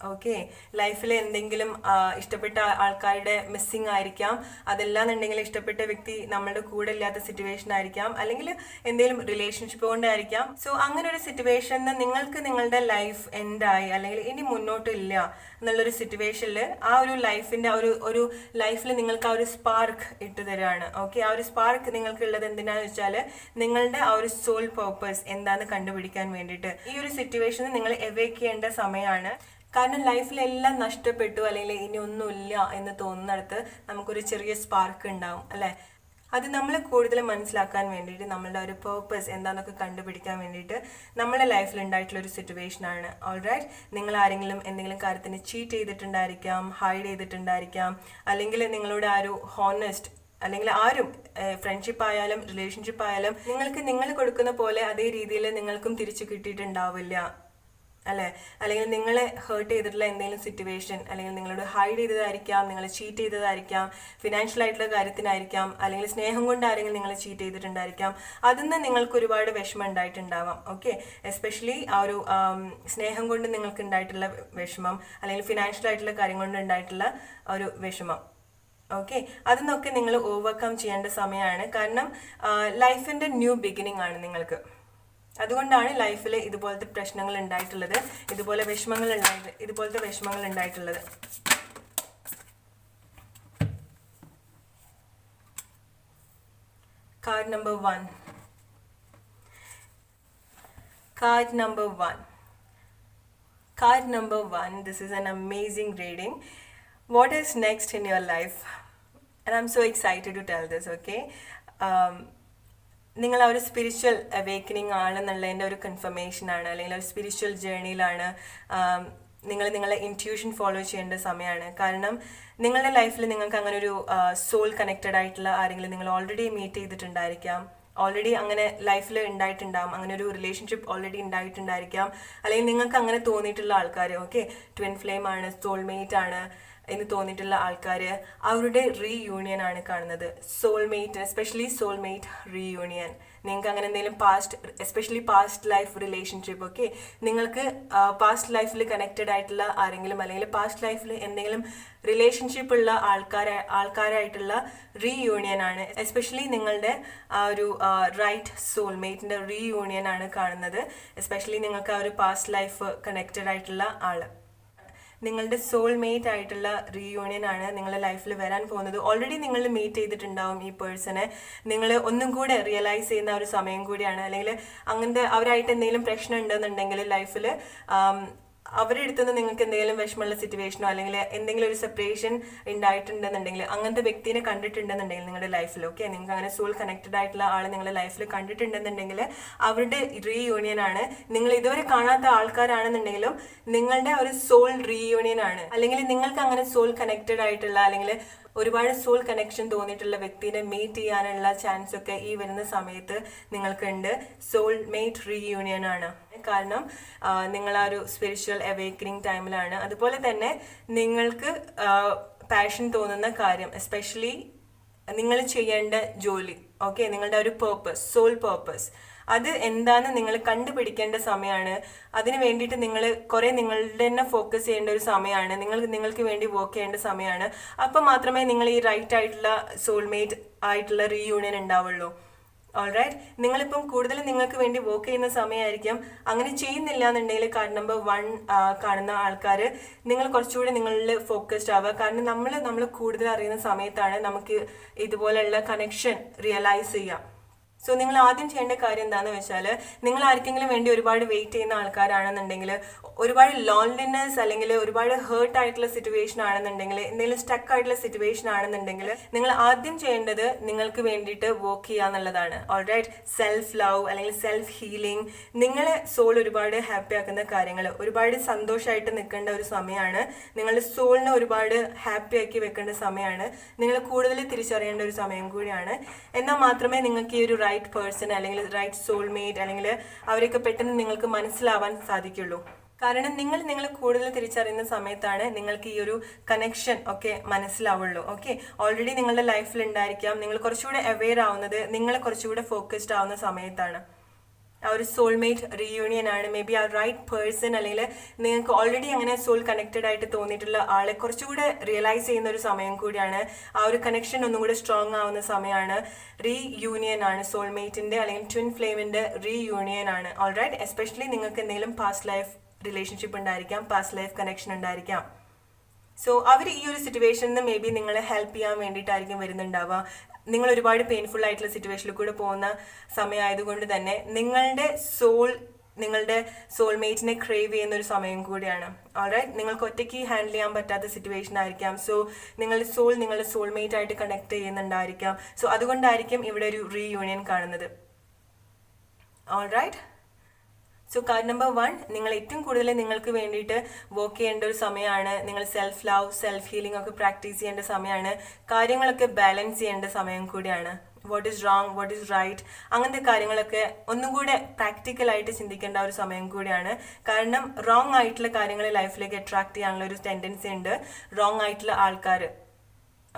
ഓക്കെ, ലൈഫിൽ എന്തെങ്കിലും ഇഷ്ടപ്പെട്ട ആൾക്കാരുടെ മിസ്സിങ് ആയിരിക്കാം. അതല്ലാന്നുണ്ടെങ്കിൽ ഇഷ്ടപ്പെട്ട വ്യക്തി നമ്മളുടെ കൂടെ ഇല്ലാത്ത സിറ്റുവേഷൻ ആയിരിക്കാം, അല്ലെങ്കിൽ എന്തെങ്കിലും റിലേഷൻഷിപ്പ് കൊണ്ടായിരിക്കാം. സോ അങ്ങനെ ഒരു സിറ്റുവേഷനിൽ നിങ്ങൾക്ക് നിങ്ങളുടെ ലൈഫ് എൻഡായി, അല്ലെങ്കിൽ ഇനി മുന്നോട്ടില്ല എന്നുള്ളൊരു സിറ്റുവേഷനിൽ ആ ഒരു ലൈഫിന്റെ ഒരു ലൈഫിൽ നിങ്ങൾക്ക് ആ ഒരു സ്പാർക്ക് ഇട്ട് തരാണ്. ഓക്കെ, ആ ഒരു സ്പാർക്ക് നിങ്ങൾക്ക് ഉള്ളത് എന്തിനാന്ന് വെച്ചാൽ നിങ്ങളുടെ ആ ഒരു സോൾ പേർപ്പസ് എന്താന്ന് കണ്ടുപിടിക്കാൻ വേണ്ടിയിട്ട്. ഈ ഒരു സിറ്റുവേഷനിൽ നിങ്ങൾ എവേക്ക് ചെയ്യേണ്ട സമയമാണ്. കാരണം ലൈഫിലെല്ലാം നഷ്ടപ്പെട്ടു, അല്ലെങ്കിൽ ഇനി ഒന്നുമില്ല എന്ന് തോന്നുന്നിടത്ത് നമുക്കൊരു ചെറിയ സ്പാർക്ക് ഉണ്ടാവും, അല്ലേ? അത് നമ്മൾ കൂടുതൽ മനസ്സിലാക്കാൻ വേണ്ടിയിട്ട്, നമ്മളുടെ ഒരു പേർപ്പസ് എന്താണെന്നൊക്കെ കണ്ടുപിടിക്കാൻ വേണ്ടിയിട്ട് നമ്മുടെ ലൈഫിൽ ഉണ്ടായിട്ടുള്ള ഒരു സിറ്റുവേഷനാണ്. ഓൾറൈറ്റ്, നിങ്ങൾ ആരെങ്കിലും എന്തെങ്കിലും കാര്യത്തിന് ചീറ്റ് ചെയ്തിട്ടുണ്ടായിരിക്കാം, ഹൈഡ് ചെയ്തിട്ടുണ്ടായിരിക്കാം, അല്ലെങ്കിൽ നിങ്ങളുടെ ആ ഒരു ഹോണസ്റ്റ്, അല്ലെങ്കിൽ ആരും ഫ്രണ്ട്ഷിപ്പ് ആയാലും റിലേഷൻഷിപ്പ് ആയാലും നിങ്ങൾക്ക് നിങ്ങൾ കൊടുക്കുന്ന പോലെ അതേ രീതിയിൽ നിങ്ങൾക്കും തിരിച്ചു കിട്ടിയിട്ടുണ്ടാവില്ല, അല്ലേ? അല്ലെങ്കിൽ നിങ്ങളെ ഹേർട്ട് ചെയ്തിട്ടുള്ള എന്തെങ്കിലും സിറ്റുവേഷൻ, അല്ലെങ്കിൽ നിങ്ങളോട് ഹൈഡ് ചെയ്തതായിരിക്കാം, നിങ്ങളെ ചീറ്റ് ചെയ്തതായിരിക്കാം, ഫിനാൻഷ്യൽ ആയിട്ടുള്ള കാര്യത്തിനായിരിക്കാം, അല്ലെങ്കിൽ സ്നേഹം കൊണ്ട് ആരെങ്കിലും നിങ്ങളെ ചീറ്റ് ചെയ്തിട്ടുണ്ടായിരിക്കാം. അതിൽ നിന്ന് നിങ്ങൾക്ക് ഒരുപാട് വിഷമം ഉണ്ടായിട്ടുണ്ടാവാം. ഓക്കെ, എസ്പെഷ്യലി ആ ഒരു സ്നേഹം കൊണ്ട് നിങ്ങൾക്ക് ഉണ്ടായിട്ടുള്ള വിഷമം, അല്ലെങ്കിൽ ഫിനാൻഷ്യൽ ആയിട്ടുള്ള കാര്യം കൊണ്ട് ഉണ്ടായിട്ടുള്ള ഒരു വിഷമം. ഓക്കെ, അതിനൊക്കെ നിങ്ങൾ ഓവർകം ചെയ്യേണ്ട സമയമാണ്. കാരണം ലൈഫിന്റെ ന്യൂ ബിഗിനിങ് ആണ് നിങ്ങൾക്ക്. അതുകൊണ്ടാണ് ലൈഫിൽ ഇതുപോലത്തെ പ്രശ്നങ്ങൾ ഉണ്ടായിട്ടുള്ളത്, ഇതുപോലത്തെ വിഷമങ്ങൾ ഉണ്ടായിട്ടുള്ളത്. Card number 1. Card number 1. Card number 1. This is an amazing reading. What is next in your life? And I'm so excited to tell this, okay? നിങ്ങൾ ആ ഒരു സ്പിരിച്വൽ അവേക്കനിങ് ആണെന്നുള്ളതിൻ്റെ ഒരു കൺഫർമേഷനാണ്, അല്ലെങ്കിൽ ഒരു സ്പിരിച്വൽ ജേർണിയിലാണ്. നിങ്ങൾ നിങ്ങളെ ഇൻറ്റ്യൂഷൻ ഫോളോ ചെയ്യേണ്ട സമയമാണ്. കാരണം നിങ്ങളുടെ ലൈഫിൽ നിങ്ങൾക്ക് അങ്ങനെ ഒരു സോൾ കണക്റ്റഡ് ആയിട്ടുള്ള ആരെങ്കിലും നിങ്ങൾ ഓൾറെഡി മീറ്റ് ചെയ്തിട്ടുണ്ടായിരിക്കാം, ഓൾറെഡി അങ്ങനെ ലൈഫിൽ ഉണ്ടായിട്ടുണ്ടാകും, അങ്ങനെ ഒരു റിലേഷൻഷിപ്പ് ഓൾറെഡി ഉണ്ടായിട്ടുണ്ടായിരിക്കാം, അല്ലെങ്കിൽ നിങ്ങൾക്ക് അങ്ങനെ തോന്നിയിട്ടുള്ള ആൾക്കാർ, ഓക്കെ, ട്വിൻ ഫ്ലെയിം ആണ്, സോൾമേറ്റ് ആണ് എന്ന് തോന്നിയിട്ടുള്ള ആൾക്കാർ, അവരുടെ റീയൂണിയൻ ആണ് കാണുന്നത്. Soulmate, especially soulmate reunion. നിങ്ങൾക്ക് അങ്ങനെ എന്തെങ്കിലും especially past life relationship, okay, നിങ്ങൾക്ക് പാസ്റ്റ് ലൈഫിൽ കണക്റ്റഡ് ആയിട്ടുള്ള ആരെങ്കിലും, അല്ലെങ്കിൽ പാസ്റ്റ് ലൈഫിൽ എന്തെങ്കിലും റിലേഷൻഷിപ്പ് ഉള്ള ആൾക്കാരായിട്ടുള്ള റീയൂണിയൻ ആണ്. എസ്പെഷ്യലി നിങ്ങളുടെ ആ ഒരു റൈറ്റ് സോൾമേറ്റിൻ്റെ റീയൂണിയൻ ആണ് കാണുന്നത്. എസ്പെഷ്യലി നിങ്ങൾക്ക് ആ ഒരു പാസ്റ്റ് ലൈഫ് കണക്റ്റഡ് ആയിട്ടുള്ള ആള്, നിങ്ങളുടെ സോൾമേറ്റ് ആയിട്ടുള്ള റീയൂണിയൻ ആണ് നിങ്ങളുടെ ലൈഫിൽ വരാൻ പോകുന്നത്. ഓൾറെഡി നിങ്ങൾ മീറ്റ് ചെയ്തിട്ടുണ്ടാവും ഈ പേഴ്സണെ, നിങ്ങൾ ഒന്നും കൂടെ റിയലൈസ് ചെയ്യുന്ന ഒരു സമയം കൂടിയാണ്. അല്ലെങ്കിൽ അങ്ങനത്തെ അവരായിട്ട് എന്തെങ്കിലും പ്രശ്നം ഉണ്ടെന്നുണ്ടെങ്കിൽ ലൈഫിൽ അവരുടെ അടുത്ത് നിന്ന് നിങ്ങൾക്ക് എന്തെങ്കിലും വിഷമമുള്ള സിറ്റുവേഷനോ അല്ലെങ്കിൽ എന്തെങ്കിലും ഒരു സെപ്പറേഷൻ ഉണ്ടായിട്ടുണ്ടെന്നുണ്ടെങ്കിൽ, അങ്ങനത്തെ വ്യക്തിനെ കണ്ടിട്ടുണ്ടെന്നുണ്ടെങ്കിൽ നിങ്ങളുടെ ലൈഫിൽ, ഓക്കെ, നിങ്ങൾക്ക് അങ്ങനെ സോൾ കണക്റ്റഡ് ആയിട്ടുള്ള ആൾ നിങ്ങളുടെ ലൈഫിൽ കണ്ടിട്ടുണ്ടെന്നുണ്ടെങ്കിൽ അവരുടെ റീയൂണിയൻ ആണ്. നിങ്ങൾ ഇതുവരെ കാണാത്ത ആൾക്കാരാണെന്നുണ്ടെങ്കിലും നിങ്ങളുടെ ഒരു സോൾ റീയൂണിയൻ ആണ്. അല്ലെങ്കിൽ നിങ്ങൾക്ക് അങ്ങനെ സോൾ കണക്റ്റഡ് ആയിട്ടുള്ള, അല്ലെങ്കിൽ ഒരുപാട് സോൾ കണക്ഷൻ തോന്നിയിട്ടുള്ള വ്യക്തിനെ മീറ്റ് ചെയ്യാനുള്ള ചാൻസ് ഒക്കെ ഈ വരുന്ന സമയത്ത് നിങ്ങൾക്കുണ്ട്. സോൾമേറ്റ് റീയൂണിയൻ ആണ്. കാരണം നിങ്ങൾ ആ ഒരു സ്പിരിച്വൽ അവേക്കനിങ് ടൈമിലാണ്. അതുപോലെ തന്നെ നിങ്ങൾക്ക് പാഷൻ തോന്നുന്ന കാര്യം, എസ്പെഷ്യലി നിങ്ങൾ ചെയ്യേണ്ട ജോലി, ഓക്കെ, നിങ്ങളുടെ ഒരു പേർപ്പസ്, സോൾ പേർപ്പസ്, അത് എന്താണെന്ന് നിങ്ങൾ കണ്ടുപിടിക്കേണ്ട സമയമാണ്. അതിന് വേണ്ടിയിട്ട് നിങ്ങൾ കുറേ നിങ്ങളുടെ തന്നെ ഫോക്കസ് ചെയ്യേണ്ട ഒരു സമയമാണ്. നിങ്ങൾക്ക് വേണ്ടി വർക്ക് ചെയ്യേണ്ട സമയമാണ്. അപ്പം മാത്രമേ നിങ്ങൾ ഈ റൈറ്റ് ആയിട്ടുള്ള സോൾമേറ്റ് ആയിട്ടുള്ള റീയൂണിയൻ ഉണ്ടാവുള്ളൂ. ഓൾറൈറ്റ്, നിങ്ങളിപ്പം കൂടുതൽ നിങ്ങൾക്ക് വേണ്ടി വർക്ക് ചെയ്യുന്ന സമയമായിരിക്കും. അങ്ങനെ ചെയ്യുന്നില്ല എന്നുണ്ടെങ്കിൽ കാർഡ് നമ്പർ 1 കാണുന്ന ആൾക്കാർ നിങ്ങൾ കുറച്ചുകൂടി നിങ്ങളിൽ ഫോക്കസ്ഡ് ആവുക. കാരണം നമ്മൾ കൂടുതൽ അറിയുന്ന സമയത്താണ് നമുക്ക് ഇതുപോലെയുള്ള കണക്ഷൻ റിയലൈസ് ചെയ്യാം. സോ നിങ്ങൾ ആദ്യം ചെയ്യേണ്ട കാര്യം എന്താണെന്ന് വെച്ചാൽ, നിങ്ങൾ ആർക്കെങ്കിലും വേണ്ടി ഒരുപാട് വെയിറ്റ് ചെയ്യുന്ന ആൾക്കാരാണെന്നുണ്ടെങ്കിൽ, ഒരുപാട് ലോൺലിനെസ് അല്ലെങ്കിൽ ഒരുപാട് ഹേർട്ട് ആയിട്ടുള്ള സിറ്റുവേഷൻ ആണെന്നുണ്ടെങ്കിൽ, എന്തെങ്കിലും സ്റ്റക്ക് ആയിട്ടുള്ള സിറ്റുവേഷൻ ആണെന്നുണ്ടെങ്കിൽ, നിങ്ങൾ ആദ്യം ചെയ്യേണ്ടത് നിങ്ങൾക്ക് വേണ്ടിയിട്ട് വർക്ക് ചെയ്യുക എന്നുള്ളതാണ്. ഓൾറൈറ്റ്, സെൽഫ് ലവ് അല്ലെങ്കിൽ സെൽഫ് ഹീലിംഗ്, നിങ്ങളെ സോൾ ഒരുപാട് ഹാപ്പി ആക്കുന്ന കാര്യങ്ങൾ, ഒരുപാട് സന്തോഷമായിട്ട് നിൽക്കേണ്ട ഒരു സമയമാണ്. നിങ്ങളുടെ സോളിനെ ഒരുപാട് ഹാപ്പി ആക്കി വെക്കേണ്ട സമയമാണ്. നിങ്ങൾ കൂടുതൽ തിരിച്ചറിയേണ്ട ഒരു സമയം കൂടിയാണ്. എന്നാൽ മാത്രമേ നിങ്ങൾക്ക് ഈ ഒരു റൈറ്റ് പേഴ്സൺ അല്ലെങ്കിൽ റൈറ്റ് സോൾമേറ്റ് അല്ലെങ്കിൽ അവരൊക്കെ പെട്ടെന്ന് നിങ്ങൾക്ക് മനസ്സിലാവാൻ സാധിക്കുള്ളൂ. കാരണം നിങ്ങൾ കൂടുതൽ തിരിച്ചറിയുന്ന സമയത്താണ് നിങ്ങൾക്ക് ഈ ഒരു കണക്ഷൻ ഒക്കെ മനസ്സിലാവുള്ളൂ. ഓക്കെ, ഓൾറെഡി നിങ്ങളുടെ ലൈഫിൽ ഉണ്ടായിരിക്കാം. നിങ്ങൾ കുറച്ചുകൂടെ അവെയർ ആവുന്നത് നിങ്ങൾ കുറച്ചുകൂടെ ഫോക്കസ്ഡ് ആവുന്ന സമയത്താണ്. ആ ഒരു സോൾമേറ്റ് റീയൂണിയൻ ആണ്. മേ ബി ആ റൈറ്റ് പേഴ്സൺ അല്ലെങ്കിൽ നിങ്ങൾക്ക് ഓൾറെഡി അങ്ങനെ സോൾ കണക്റ്റഡ് ആയിട്ട് തോന്നിയിട്ടുള്ള ആളെ കുറച്ചുകൂടെ റിയലൈസ് ചെയ്യുന്ന ഒരു സമയം കൂടിയാണ്. ആ ഒരു കണക്ഷൻ ഒന്നും കൂടെ സ്ട്രോങ് ആവുന്ന സമയമാണ്. റീയൂണിയൻ ആണ്, സോൾമേറ്റിന്റെ അല്ലെങ്കിൽ ട്വിൻ ഫ്ലെയിമിന്റെ റീയൂണിയൻ ആണ്. ഓൾറൈറ്റ്, എസ്പെഷ്യലി നിങ്ങൾക്ക് എന്തെങ്കിലും പാസ്റ്റ് ലൈഫ് റിലേഷൻഷിപ്പ് ഉണ്ടായിരിക്കാം, പാസ്റ്റ് ലൈഫ് കണക്ഷൻ ഉണ്ടായിരിക്കാം. സോ അവർ ഈ ഒരു സിറ്റുവേഷനിൽ മേ ബി നിങ്ങളെ ഹെൽപ്പ് ചെയ്യാൻ വേണ്ടിയിട്ടായിരിക്കും വരുന്നുണ്ടാവുക. നിങ്ങൾ ഒരുപാട് പെയിൻഫുൾ ആയിട്ടുള്ള സിറ്റുവേഷനിൽ കൂടെ പോകുന്ന സമയമായതുകൊണ്ട് തന്നെ നിങ്ങളുടെ സോൾമേറ്റിനെ ക്രേവ് ചെയ്യുന്ന ഒരു സമയം കൂടിയാണ്. ഓൾറൈറ്റ്, നിങ്ങൾക്ക് ഒറ്റയ്ക്ക് ഹാൻഡിൽ ചെയ്യാൻ പറ്റാത്ത സിറ്റുവേഷൻ ആയിരിക്കാം. സോ നിങ്ങളുടെ സോൾമേറ്റ് ആയിട്ട് കണക്ട് ചെയ്യുന്നുണ്ടായിരിക്കാം. സോ അതുകൊണ്ടായിരിക്കും ഇവിടെ ഒരു റീയൂണിയൻ കാണുന്നത്. ഓൾറൈറ്റ്, സോ കാർഡ് നമ്പർ 1, നിങ്ങൾ ഏറ്റവും കൂടുതൽ നിങ്ങൾക്ക് വേണ്ടിയിട്ട് വർക്ക് ചെയ്യേണ്ട ഒരു സമയമാണ്. നിങ്ങൾ സെൽഫ് ലവ്, സെൽഫ് ഹീലിംഗ് ഒക്കെ പ്രാക്ടീസ് ചെയ്യേണ്ട സമയമാണ്. കാര്യങ്ങളൊക്കെ ബാലൻസ് ചെയ്യേണ്ട സമയം കൂടിയാണ്. What is wrong, what is right, അങ്ങനത്തെ കാര്യങ്ങളൊക്കെ ഒന്നും കൂടെ പ്രാക്ടിക്കലായിട്ട് ചിന്തിക്കേണ്ട ഒരു സമയം കൂടിയാണ്. കാരണം റോങ് ആയിട്ടുള്ള കാര്യങ്ങൾ ലൈഫിലേക്ക് അട്രാക്ട് ചെയ്യാനുള്ള ഒരു ടെൻഡൻസി ഉണ്ട്, റോങ് ആയിട്ടുള്ള ആൾക്കാർ.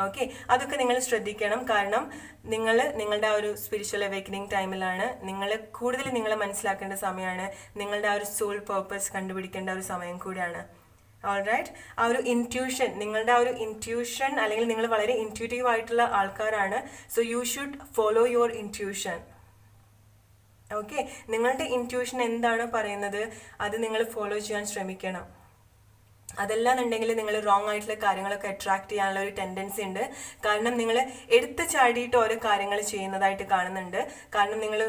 ഓക്കെ, അതൊക്കെ നിങ്ങൾ ശ്രദ്ധിക്കണം. കാരണം നിങ്ങളുടെ ആ ഒരു സ്പിരിച്വൽ അവേക്കനിങ് ടൈമിലാണ്. നിങ്ങളെ മനസ്സിലാക്കേണ്ട സമയമാണ്. നിങ്ങളുടെ ആ ഒരു സോൾ പേർപ്പസ് കണ്ടുപിടിക്കേണ്ട ഒരു സമയം കൂടിയാണ്. ഓൾറൈറ്റ്, ആ ഒരു ഇൻറ്റ്യൂഷൻ, നിങ്ങളുടെ ആ ഒരു ഇൻറ്റ്യൂഷൻ അല്ലെങ്കിൽ നിങ്ങൾ വളരെ ഇൻറ്റ്യൂട്ടീവ് ആയിട്ടുള്ള ആൾക്കാരാണ്. So you should follow your intuition. Okay, നിങ്ങളുടെ ഇൻറ്റ്യൂഷൻ എന്താണ് പറയുന്നത് അത് നിങ്ങൾ ഫോളോ ചെയ്യാൻ ശ്രമിക്കണം. അതല്ലാന്നുണ്ടെങ്കിൽ നിങ്ങൾ റോങ് ആയിട്ടുള്ള കാര്യങ്ങളൊക്കെ അട്രാക്ട് ചെയ്യാനുള്ള ഒരു ടെൻഡൻസി ഉണ്ട്. കാരണം നിങ്ങൾ എടുത്ത് ചാടിയിട്ട് ഓരോ കാര്യങ്ങൾ ചെയ്യുന്നതായിട്ട് കാണുന്നുണ്ട്. കാരണം നിങ്ങൾ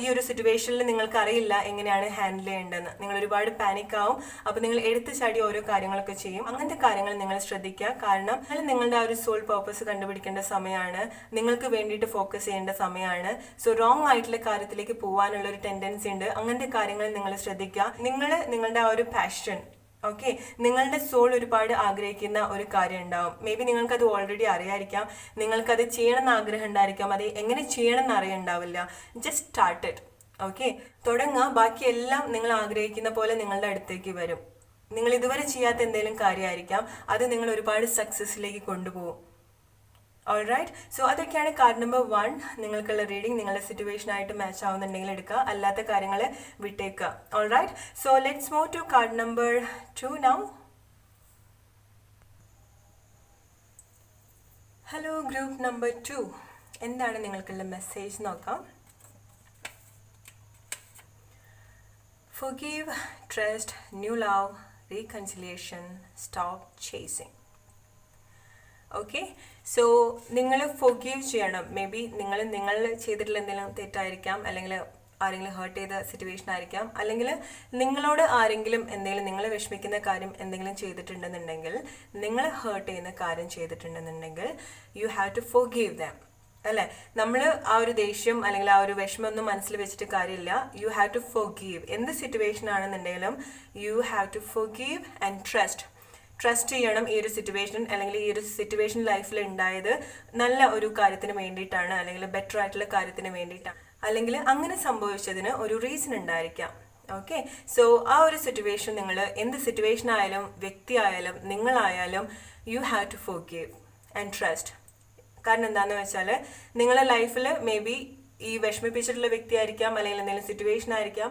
ഈ ഒരു സിറ്റുവേഷനിൽ നിങ്ങൾക്ക് അറിയില്ല എങ്ങനെയാണ് ഹാൻഡിൽ ചെയ്യേണ്ടതെന്ന്. നിങ്ങൾ ഒരുപാട് പാനിക് ആവും. അപ്പോൾ നിങ്ങൾ എടുത്ത് ചാടി ഓരോ കാര്യങ്ങളൊക്കെ ചെയ്യും. അങ്ങനത്തെ കാര്യങ്ങൾ നിങ്ങൾ ശ്രദ്ധിക്കുക. കാരണം നിങ്ങളുടെ ആ ഒരു സോൾ പേർപ്പസ് കണ്ടുപിടിക്കേണ്ട സമയമാണ്. നിങ്ങൾക്ക് വേണ്ടിയിട്ട് ഫോക്കസ് ചെയ്യേണ്ട സമയമാണ്. സോ റോങ് ആയിട്ടുള്ള കാര്യത്തിലേക്ക് പോകാനുള്ള ഒരു ടെൻഡൻസി ഉണ്ട്. അങ്ങനത്തെ കാര്യങ്ങൾ നിങ്ങൾ ശ്രദ്ധിക്കുക. നിങ്ങളുടെ ആ ഒരു പാഷൻ, ഓക്കെ, നിങ്ങളുടെ സോൾ ഒരുപാട് ആഗ്രഹിക്കുന്ന ഒരു കാര്യം ഉണ്ടാവും. മേ ബി നിങ്ങൾക്കത് ഓൾറെഡി അറിയായിരിക്കാം. നിങ്ങൾക്കത് ചെയ്യണമെന്ന് ആഗ്രഹം ഉണ്ടായിരിക്കാം. അത് എങ്ങനെ ചെയ്യണമെന്ന് അറിയുണ്ടാവില്ല. Just start it. ഓക്കെ, തുടങ്ങുക. ബാക്കിയെല്ലാം നിങ്ങൾ ആഗ്രഹിക്കുന്ന പോലെ നിങ്ങളുടെ അടുത്തേക്ക് വരും. നിങ്ങൾ ഇതുവരെ ചെയ്യാത്ത എന്തെങ്കിലും കാര്യമായിരിക്കാം, അത് നിങ്ങൾ ഒരുപാട് സക്സസ്സിലേക്ക് കൊണ്ടുപോകും. ഓൾറൈറ്റ്, സോ അതൊക്കെയാണ് കാർഡ് നമ്പർ 1 നിങ്ങൾക്കുള്ള റീഡിംഗ്. നിങ്ങളുടെ സിറ്റുവേഷൻ ആയിട്ട് മാച്ച് ആവുന്നുണ്ടെങ്കിൽ എടുക്കുക, അല്ലാത്ത കാര്യങ്ങൾ വിട്ടേക്കുക. Alright, so let's move to card number 2 now. Hello group number 2, എന്താണ് നിങ്ങൾക്കുള്ള മെസ്സേജ് നോക്കാം. Forgive, trust, new love, reconciliation, stop chasing. Okay, so നിങ്ങൾ ഫൊർഗീവ് ചെയ്യണം. മേ ബി നിങ്ങൾ ചെയ്തിട്ടുള്ള എന്തെങ്കിലും തെറ്റായിരിക്കാം, അല്ലെങ്കിൽ ആരെങ്കിലും ഹേർട്ട് ചെയ്ത സിറ്റുവേഷൻ ആയിരിക്കാം, അല്ലെങ്കിൽ നിങ്ങളോട് ആരെങ്കിലും എന്തെങ്കിലും നിങ്ങൾ വിഷമിക്കുന്ന കാര്യം എന്തെങ്കിലും ചെയ്തിട്ടുണ്ടെന്നുണ്ടെങ്കിൽ, നിങ്ങൾ ഹേർട്ട് ചെയ്യുന്ന കാര്യം ചെയ്തിട്ടുണ്ടെന്നുണ്ടെങ്കിൽ you have to forgive them. അല്ലേ, നമ്മൾ ആ ഒരു ദേഷ്യം അല്ലെങ്കിൽ ആ ഒരു വിഷമമൊന്നും മനസ്സിൽ വെച്ചിട്ട് കാര്യമില്ല. You have to forgive. എന്ത് സിറ്റുവേഷൻ ആണെന്നുണ്ടെങ്കിലും you have to forgive and trust ചെയ്യണം. ഈ ഒരു സിറ്റുവേഷൻ അല്ലെങ്കിൽ ഈ ഒരു സിറ്റുവേഷൻ ലൈഫിൽ ഉണ്ടായത് നല്ല ഒരു കാര്യത്തിന് വേണ്ടിയിട്ടാണ്, അല്ലെങ്കിൽ ബെറ്റർ ആയിട്ടുള്ള കാര്യത്തിന് വേണ്ടിയിട്ടാണ്, അല്ലെങ്കിൽ അങ്ങനെ സംഭവിച്ചതിന് ഒരു റീസൺ ഉണ്ടായിരിക്കാം. ഓക്കെ, സോ ആ ഒരു സിറ്റുവേഷൻ നിങ്ങൾ എന്ത് സിറ്റുവേഷൻ ആയാലും വ്യക്തി ആയാലും നിങ്ങളായാലും you have to forgive and trust. കാരണം എന്താണെന്ന് വെച്ചാൽ നിങ്ങളുടെ ലൈഫിൽ മേ ബി ഈ വിഷമിപ്പിച്ചിട്ടുള്ള വ്യക്തി ആയിരിക്കാം, അല്ലെങ്കിൽ എന്തെങ്കിലും സിറ്റുവേഷൻ ആയിരിക്കാം,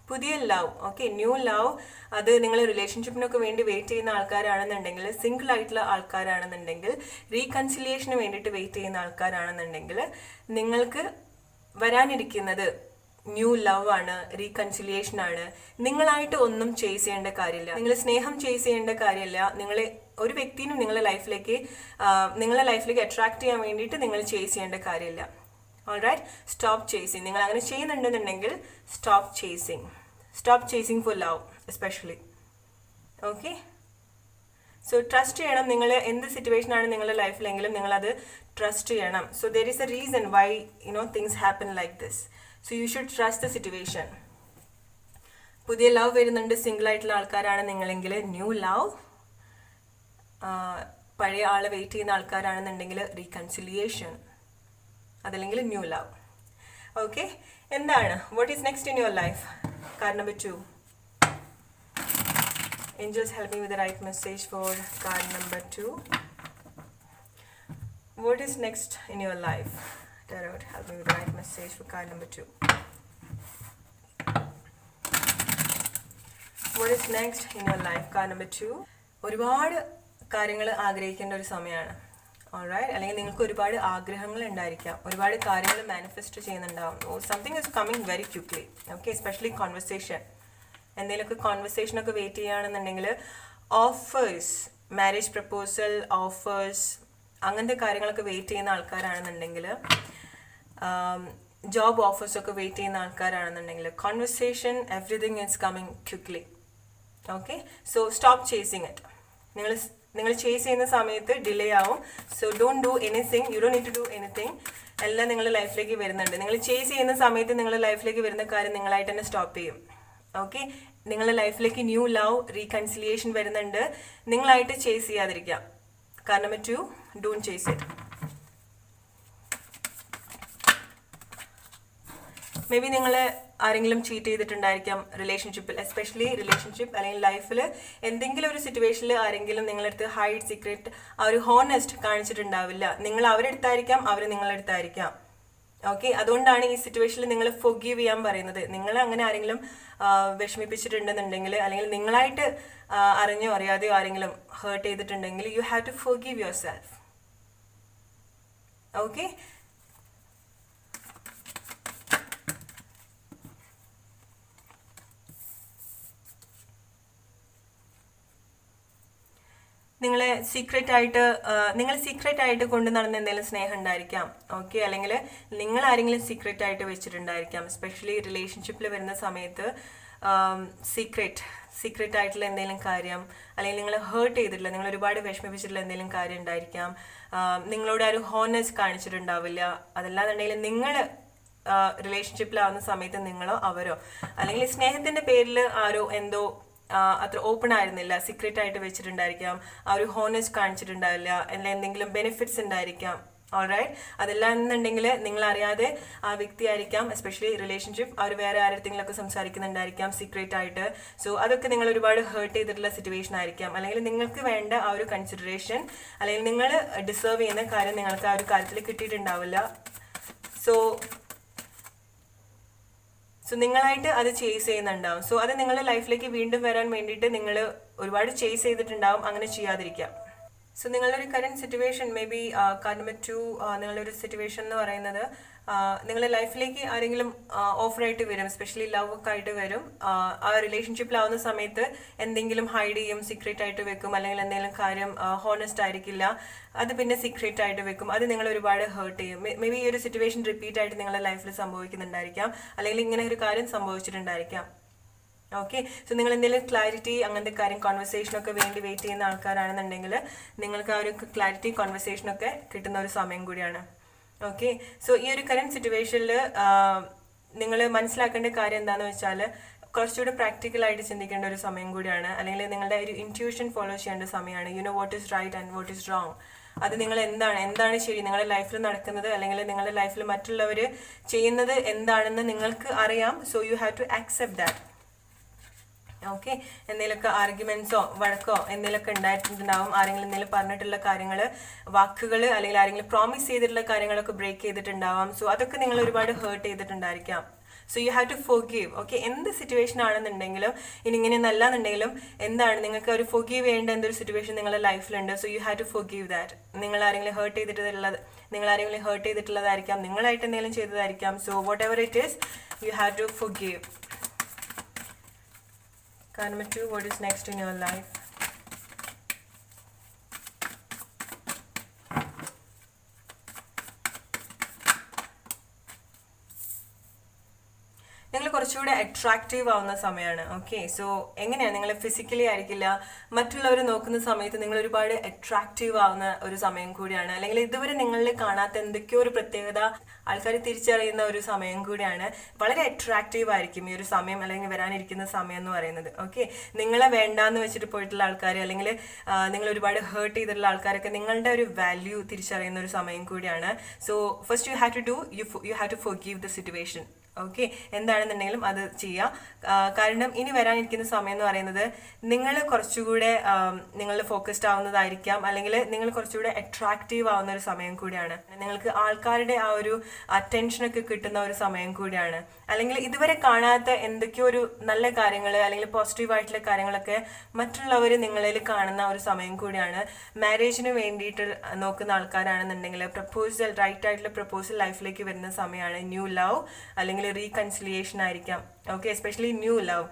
പുതിയ ലവ്, ഓക്കെ, ന്യൂ ലവ്, അത് നിങ്ങൾ റിലേഷൻഷിപ്പിനൊക്കെ വേണ്ടി വെയിറ്റ് ചെയ്യുന്ന ആൾക്കാരാണെന്നുണ്ടെങ്കിൽ, സിംഗിൾ ആയിട്ടുള്ള ആൾക്കാരാണെന്നുണ്ടെങ്കിൽ, റീകൺസിലിയേഷന് വേണ്ടിയിട്ട് വെയിറ്റ് ചെയ്യുന്ന ആൾക്കാരാണെന്നുണ്ടെങ്കിൽ, നിങ്ങൾക്ക് വരാനിരിക്കുന്നത് ന്യൂ ലവ് ആണ്, റീകൺസിലിയേഷൻ ആണ്. നിങ്ങളായിട്ട് ഒന്നും ചേസ് ചെയ്യേണ്ട കാര്യമില്ല, നിങ്ങൾ സ്നേഹം ചേസ് ചെയ്യേണ്ട കാര്യമില്ല. നിങ്ങൾ ഒരു വ്യക്തിനും നിങ്ങളുടെ ലൈഫിലേക്ക് അട്രാക്ട് ചെയ്യാൻ വേണ്ടിയിട്ട് നിങ്ങൾ ചേസ് ചെയ്യേണ്ട കാര്യമില്ല. Alright, stop chasing. നിങ്ങൾ അങ്ങനെ ചെയ്യുന്നുണ്ടെന്നുണ്ടെങ്കിൽ stop chasing for love especially. Okay, so trust ചെയ്യണം. നിങ്ങൾ എന്ത് സിറ്റുവേഷനാണ് നിങ്ങളുടെ ലൈഫിലെങ്കിലും നിങ്ങളത് ട്രസ്റ്റ് ചെയ്യണം. So there is a reason why things happen like this. So you should trust the situation. പുതിയ ലവ് വരുന്നുണ്ട്, സിംഗിൾ ആയിട്ടുള്ള ആൾക്കാരാണ് നിങ്ങളെങ്കിൽ ന്യൂ ലവ്, പഴയ ആളെ വെയിറ്റ് ചെയ്യുന്ന ആൾക്കാരാണെന്നുണ്ടെങ്കിൽ റീകൺസിലിയേഷൻ, അതല്ലെങ്കിൽ ന്യൂ ലവ്. ഓക്കെ, എന്താണ് what is next in your life? Card number 2. Angels, help me with the right message for card number 2. What is next in your life? Tarot, help me with the right message for card number 2. What is next in your life? Card number 2. ഒരുപാട് കാര്യങ്ങൾ ആഗ്രഹിക്കേണ്ട ഒരു സമയമാണ്. Alright, അല്ലെങ്കിൽ നിങ്ങൾക്ക് ഒരുപാട് ആഗ്രഹങ്ങൾ ഉണ്ടായിരിക്കാം, ഒരുപാട് കാര്യങ്ങൾ മാനിഫെസ്റ്റ് ചെയ്യുന്നുണ്ടാവും. Something is coming very quickly. Okay, especially conversation, എന്തെങ്കിലുമൊക്കെ കോൺവെർസേഷനൊക്കെ വെയിറ്റ് ചെയ്യുകയാണെന്നുണ്ടെങ്കിൽ, ഓഫേഴ്സ്, മാരേജ് പ്രപ്പോസൽ ഓഫേഴ്സ്, അങ്ങനത്തെ കാര്യങ്ങളൊക്കെ വെയിറ്റ് ചെയ്യുന്ന ആൾക്കാരാണെന്നുണ്ടെങ്കിൽ, ജോബ് ഓഫേഴ്സൊക്കെ വെയിറ്റ് ചെയ്യുന്ന ആൾക്കാരാണെന്നുണ്ടെങ്കിൽ, conversation, everything is coming quickly. Okay, so stop chasing it. നിങ്ങൾ ചേസ് ചെയ്യുന്ന സമയത്ത് ഡിലേ ആവും. So don't do anything, you don't need to do anything. എല്ലാം നിങ്ങളുടെ ലൈഫിലേക്ക് വരുന്നുണ്ട്. നിങ്ങൾ ചേസ് ചെയ്യുന്ന സമയത്ത് നിങ്ങളുടെ ലൈഫിലേക്ക് വരുന്ന കാര്യം നിങ്ങളായിട്ട് തന്നെ സ്റ്റോപ്പ് ചെയ്യും. ഓക്കെ, നിങ്ങളുടെ ലൈഫിലേക്ക് ന്യൂ ലവ്, റീകൺസിലിയേഷൻ വരുന്നുണ്ട്. നിങ്ങളായിട്ട് ചേസ് ചെയ്യാതിരിക്കാം. കാരണം 2, don't chase it. May be നിങ്ങൾ ആരെങ്കിലും ചീറ്റ് ചെയ്തിട്ടുണ്ടായിരിക്കാം റിലേഷൻഷിപ്പിൽ, എസ്പെഷ്യലി റിലേഷൻഷിപ്പ് അല്ലെങ്കിൽ ലൈഫിൽ എന്തെങ്കിലും ഒരു സിറ്റുവേഷനിൽ ആരെങ്കിലും നിങ്ങളടുത്ത് ഹൈഡ് സീക്രറ്റ്, ആ ഒരു ഹോണസ്റ്റ് കാണിച്ചിട്ടുണ്ടാവില്ല. നിങ്ങൾ അവരുടെ അടുത്തായിരിക്കാം, അവർ നിങ്ങളുടെ അടുത്തായിരിക്കാം. ഓക്കെ, അതുകൊണ്ടാണ് ഈ സിറ്റുവേഷനിൽ നിങ്ങൾ ഫോർഗീവ് ചെയ്യാൻ പറയുന്നത്. നിങ്ങൾ അങ്ങനെ ആരെങ്കിലും വിഷമിപ്പിച്ചിട്ടുണ്ടെന്നുണ്ടെങ്കിൽ, അല്ലെങ്കിൽ നിങ്ങളായിട്ട് അറിഞ്ഞോ അറിയാതെയോ ആരെങ്കിലും ഹേർട്ട് ചെയ്തിട്ടുണ്ടെങ്കിൽ, you have to forgive yourself. Okay, നിങ്ങൾ സീക്രട്ട് ആയിട്ട് കൊണ്ടു നടന്ന എന്തെങ്കിലും സ്നേഹം ഉണ്ടായിരിക്കാം. ഓക്കെ, അല്ലെങ്കിൽ നിങ്ങൾ ആരെങ്കിലും സീക്രട്ട് ആയിട്ട് വെച്ചിട്ടുണ്ടായിരിക്കാം. എസ്പെഷ്യലി റിലേഷൻഷിപ്പിൽ വരുന്ന സമയത്ത് സീക്രട്ട് ആയിട്ടുള്ള എന്തെങ്കിലും കാര്യം, അല്ലെങ്കിൽ നിങ്ങൾ ഹേർട്ട് ചെയ്തിട്ടില്ല, നിങ്ങൾ ഒരുപാട് വിഷമിപ്പിച്ചിട്ടുള്ള എന്തെങ്കിലും കാര്യം ഉണ്ടായിരിക്കാം. നിങ്ങളോട് ആരും ഹോണസ്റ്റ് കാണിച്ചിട്ടുണ്ടാവില്ല. അതല്ലാന്നുണ്ടെങ്കിൽ നിങ്ങൾ റിലേഷൻഷിപ്പിലാവുന്ന സമയത്ത് നിങ്ങളോ അവരോ, അല്ലെങ്കിൽ സ്നേഹത്തിന്റെ പേരിൽ ആരോ എന്തോ അത്ര ഓപ്പൺ ആയിരുന്നില്ല, സീക്രട്ട് ആയിട്ട് വെച്ചിട്ടുണ്ടായിരിക്കാം, ആ ഒരു ഹോണസ്റ്റ് കാണിച്ചിട്ടുണ്ടാവില്ല, അല്ലെങ്കിൽ എന്തെങ്കിലും ബെനിഫിറ്റ്സ് ഉണ്ടായിരിക്കാം. ഓൾറൈറ്റ്, അതല്ല എന്നുണ്ടെങ്കിൽ നിങ്ങൾ അറിയാതെ ആ വ്യക്തി ആയിരിക്കാം, എസ്പെഷ്യലി റിലേഷൻഷിപ്പ്, അവർ വേറെ ആരെടുത്തെങ്കിലൊക്കെ സംസാരിക്കുന്നുണ്ടായിരിക്കാം സീക്രട്ട് ആയിട്ട്. സോ അതൊക്കെ നിങ്ങൾ ഒരുപാട് ഹേർട്ട് ചെയ്തിട്ടുള്ള സിറ്റുവേഷൻ ആയിരിക്കാം. അല്ലെങ്കിൽ നിങ്ങൾക്ക് വേണ്ട ആ ഒരു കൺസിഡറേഷൻ, അല്ലെങ്കിൽ നിങ്ങൾ ഡിസേർവ് ചെയ്യുന്ന കാര്യം നിങ്ങൾക്ക് ആ ഒരു കാര്യത്തിൽ കിട്ടിയിട്ടുണ്ടാവില്ല. സോ നിങ്ങളായിട്ട് അത് ചേസ് ചെയ്യുന്നുണ്ടാവും. സോ അത് നിങ്ങളുടെ ലൈഫിലേക്ക് വീണ്ടും വരാൻ വേണ്ടിയിട്ട് നിങ്ങൾ ഒരുപാട് ചേസ് ചെയ്തിട്ടുണ്ടാവും. അങ്ങനെ ചെയ്യാതിരിക്കാം. സോ നിങ്ങളുടെ ഒരു current situation, may be card number 2, നിങ്ങളുടെ ഒരു സിറ്റുവേഷൻ എന്ന് പറയുന്നത്, നിങ്ങളുടെ ലൈഫിലേക്ക് ആരെങ്കിലും ഓഫറായിട്ട് വരും, എസ്പെഷ്യലി ലവ് ഒക്കെ ആയിട്ട് വരും. ആ റിലേഷൻഷിപ്പിലാവുന്ന സമയത്ത് എന്തെങ്കിലും ഹൈഡ് ചെയ്യും, സീക്രട്ട് ആയിട്ട് വെക്കും, അല്ലെങ്കിൽ എന്തെങ്കിലും കാര്യം ഹോണസ്റ്റ് ആയിരിക്കില്ല, അത് പിന്നെ സീക്രട്ട് ആയിട്ട് വെക്കും. അത് നിങ്ങൾ ഒരുപാട് ഹേർട്ട് ചെയ്യും. മേ ബി ഈ ഒരു സിറ്റുവേഷൻ റിപ്പീറ്റ് ആയിട്ട് നിങ്ങളുടെ ലൈഫിൽ സംഭവിക്കുന്നുണ്ടായിരിക്കാം, അല്ലെങ്കിൽ ഇങ്ങനെ ഒരു കാര്യം സംഭവിച്ചിട്ടുണ്ടായിരിക്കാം. ഓക്കെ, സോ നിങ്ങൾ എന്തെങ്കിലും ക്ലാരിറ്റി, അങ്ങനത്തെ കാര്യം, കോൺവെർസേഷനൊക്കെ വേണ്ടി വെയിറ്റ് ചെയ്യുന്ന ആൾക്കാരാണെന്നുണ്ടെങ്കിൽ നിങ്ങൾക്ക് ആ ഒരു ക്ലാരിറ്റി, കോൺവെർസേഷനൊക്കെ കിട്ടുന്ന ഒരു സമയം കൂടിയാണ്. ഓക്കെ, സോ ഈ ഒരു കറന്റ് സിറ്റുവേഷനിൽ നിങ്ങൾ മനസ്സിലാക്കേണ്ട കാര്യം എന്താണെന്ന് വെച്ചാൽ, കുറച്ചുകൂടി പ്രാക്ടിക്കലായിട്ട് ചിന്തിക്കേണ്ട ഒരു സമയം കൂടിയാണ്, അല്ലെങ്കിൽ നിങ്ങളുടെ ഒരു ഇൻറ്റ്യൂഷൻ ഫോളോ ചെയ്യേണ്ട സമയമാണ്. You know what is right and what is wrong. അത് നിങ്ങൾ എന്താണ് ശരി, നിങ്ങളുടെ ലൈഫിൽ നടക്കുന്നത്, അല്ലെങ്കിൽ നിങ്ങളുടെ ലൈഫിൽ മറ്റുള്ളവർ ചെയ്യുന്നത് എന്താണെന്ന് നിങ്ങൾക്ക് അറിയാം. So you have to accept that. Okay, എന്തെങ്കിലുമൊക്കെ ആർഗ്യുമെന്റ്സോ വഴക്കോ എന്തെങ്കിലുമൊക്കെ ഉണ്ടായിട്ടുണ്ടാവും. ആരെങ്കിലും എന്തെങ്കിലും പറഞ്ഞിട്ടുള്ള കാര്യങ്ങൾ, വാക്കുകൾ, അല്ലെങ്കിൽ ആരെങ്കിലും പ്രോമിസ് ചെയ്തിട്ടുള്ള കാര്യങ്ങളൊക്കെ ബ്രേക്ക് ചെയ്തിട്ടുണ്ടാവാം. സോ അതൊക്കെ നിങ്ങൾ ഒരുപാട് ഹേർട്ട് ചെയ്തിട്ടുണ്ടായിരിക്കാം. So you have to forgive. Okay, എന്ത് സിറ്റുവേഷൻ ആണെന്നുണ്ടെങ്കിലും, ഇനി ഇങ്ങനെ നല്ലാന്നുണ്ടെങ്കിലും എന്താണ് നിങ്ങൾക്ക് ഒരു ഫോർഗീവ് ചെയ്യേണ്ട എന്തൊരു സിറ്റുവേഷൻ നിങ്ങളുടെ ലൈഫിലുണ്ട്. So you have to forgive that. നിങ്ങൾ ആരെങ്കിലും ഹേർട്ട് ചെയ്തിട്ടുള്ളതായിരിക്കാം, നിങ്ങളായിട്ട് എന്തെങ്കിലും ചെയ്തതായിരിക്കാം. So whatever it is, you have to forgive. Card number 2, what is next in your life? നിങ്ങൾ കുറച്ചുകൂടെ അട്രാക്റ്റീവ് ആവുന്ന സമയമാണ്. ഓക്കെ, സോ എങ്ങനെയാണ് നിങ്ങൾ ഫിസിക്കലി ആയിരിക്കില്ല, മറ്റുള്ളവർ നോക്കുന്ന സമയത്ത് നിങ്ങൾ ഒരുപാട് അട്രാക്റ്റീവ് ആവുന്ന ഒരു സമയം കൂടിയാണ്. അല്ലെങ്കിൽ ഇതുവരെ നിങ്ങളിൽ കാണാത്ത എന്തൊക്കെയോ ഒരു പ്രത്യേകത ആൾക്കാർ തിരിച്ചറിയുന്ന ഒരു സമയം കൂടിയാണ്. വളരെ അട്രാക്റ്റീവ് ആയിരിക്കും ഈ ഒരു സമയം, അല്ലെങ്കിൽ വരാനിരിക്കുന്ന സമയം എന്ന് പറയുന്നത്. ഓക്കെ, നിങ്ങളെ വേണ്ടാന്ന് വെച്ചിട്ട് പോയിട്ടുള്ള ആൾക്കാർ, അല്ലെങ്കിൽ നിങ്ങൾ ഒരുപാട് ഹേർട്ട് ചെയ്തിട്ടുള്ള ആൾക്കാരൊക്കെ നിങ്ങളുടെ ഒരു വാല്യൂ തിരിച്ചറിയുന്ന ഒരു സമയം കൂടിയാണ്. So first you have to do, you have to forgive the situation. Okay, എന്താണെന്നുണ്ടെങ്കിലും അത് ചെയ്യുക. കാരണം ഇനി വരാനിരിക്കുന്ന സമയം എന്ന് പറയുന്നത് നിങ്ങൾ കുറച്ചുകൂടെ നിങ്ങൾ ഫോക്കസ്ഡ് ആവുന്നതായിരിക്കാം, അല്ലെങ്കിൽ നിങ്ങൾ കുറച്ചുകൂടെ അട്രാക്റ്റീവ് ആവുന്ന ഒരു സമയം കൂടിയാണ്. നിങ്ങൾക്ക് ആൾക്കാരുടെ ആ ഒരു അറ്റൻഷനൊക്കെ കിട്ടുന്ന ഒരു സമയം കൂടിയാണ്. അല്ലെങ്കിൽ ഇതുവരെ കാണാത്ത എന്തൊക്കെയോ ഒരു നല്ല കാര്യങ്ങൾ, അല്ലെങ്കിൽ പോസിറ്റീവായിട്ടുള്ള കാര്യങ്ങളൊക്കെ മറ്റുള്ളവർ നിങ്ങളിൽ കാണുന്ന ഒരു സമയം കൂടിയാണ്. മാരേജിന് വേണ്ടിയിട്ട് നോക്കുന്ന ആൾക്കാരാണെന്നുണ്ടെങ്കിൽ പ്രപ്പോസൽ, റൈറ്റ് ആയിട്ടുള്ള പ്രപ്പോസൽ ലൈഫിലേക്ക് വരുന്ന സമയമാണ്. ന്യൂ ലവ് അല്ലെങ്കിൽ റീകൺസിലിയേഷൻ ആയിരിക്കാം. ഓക്കെ, എസ്പെഷ്യലി ന്യൂ ലവ്,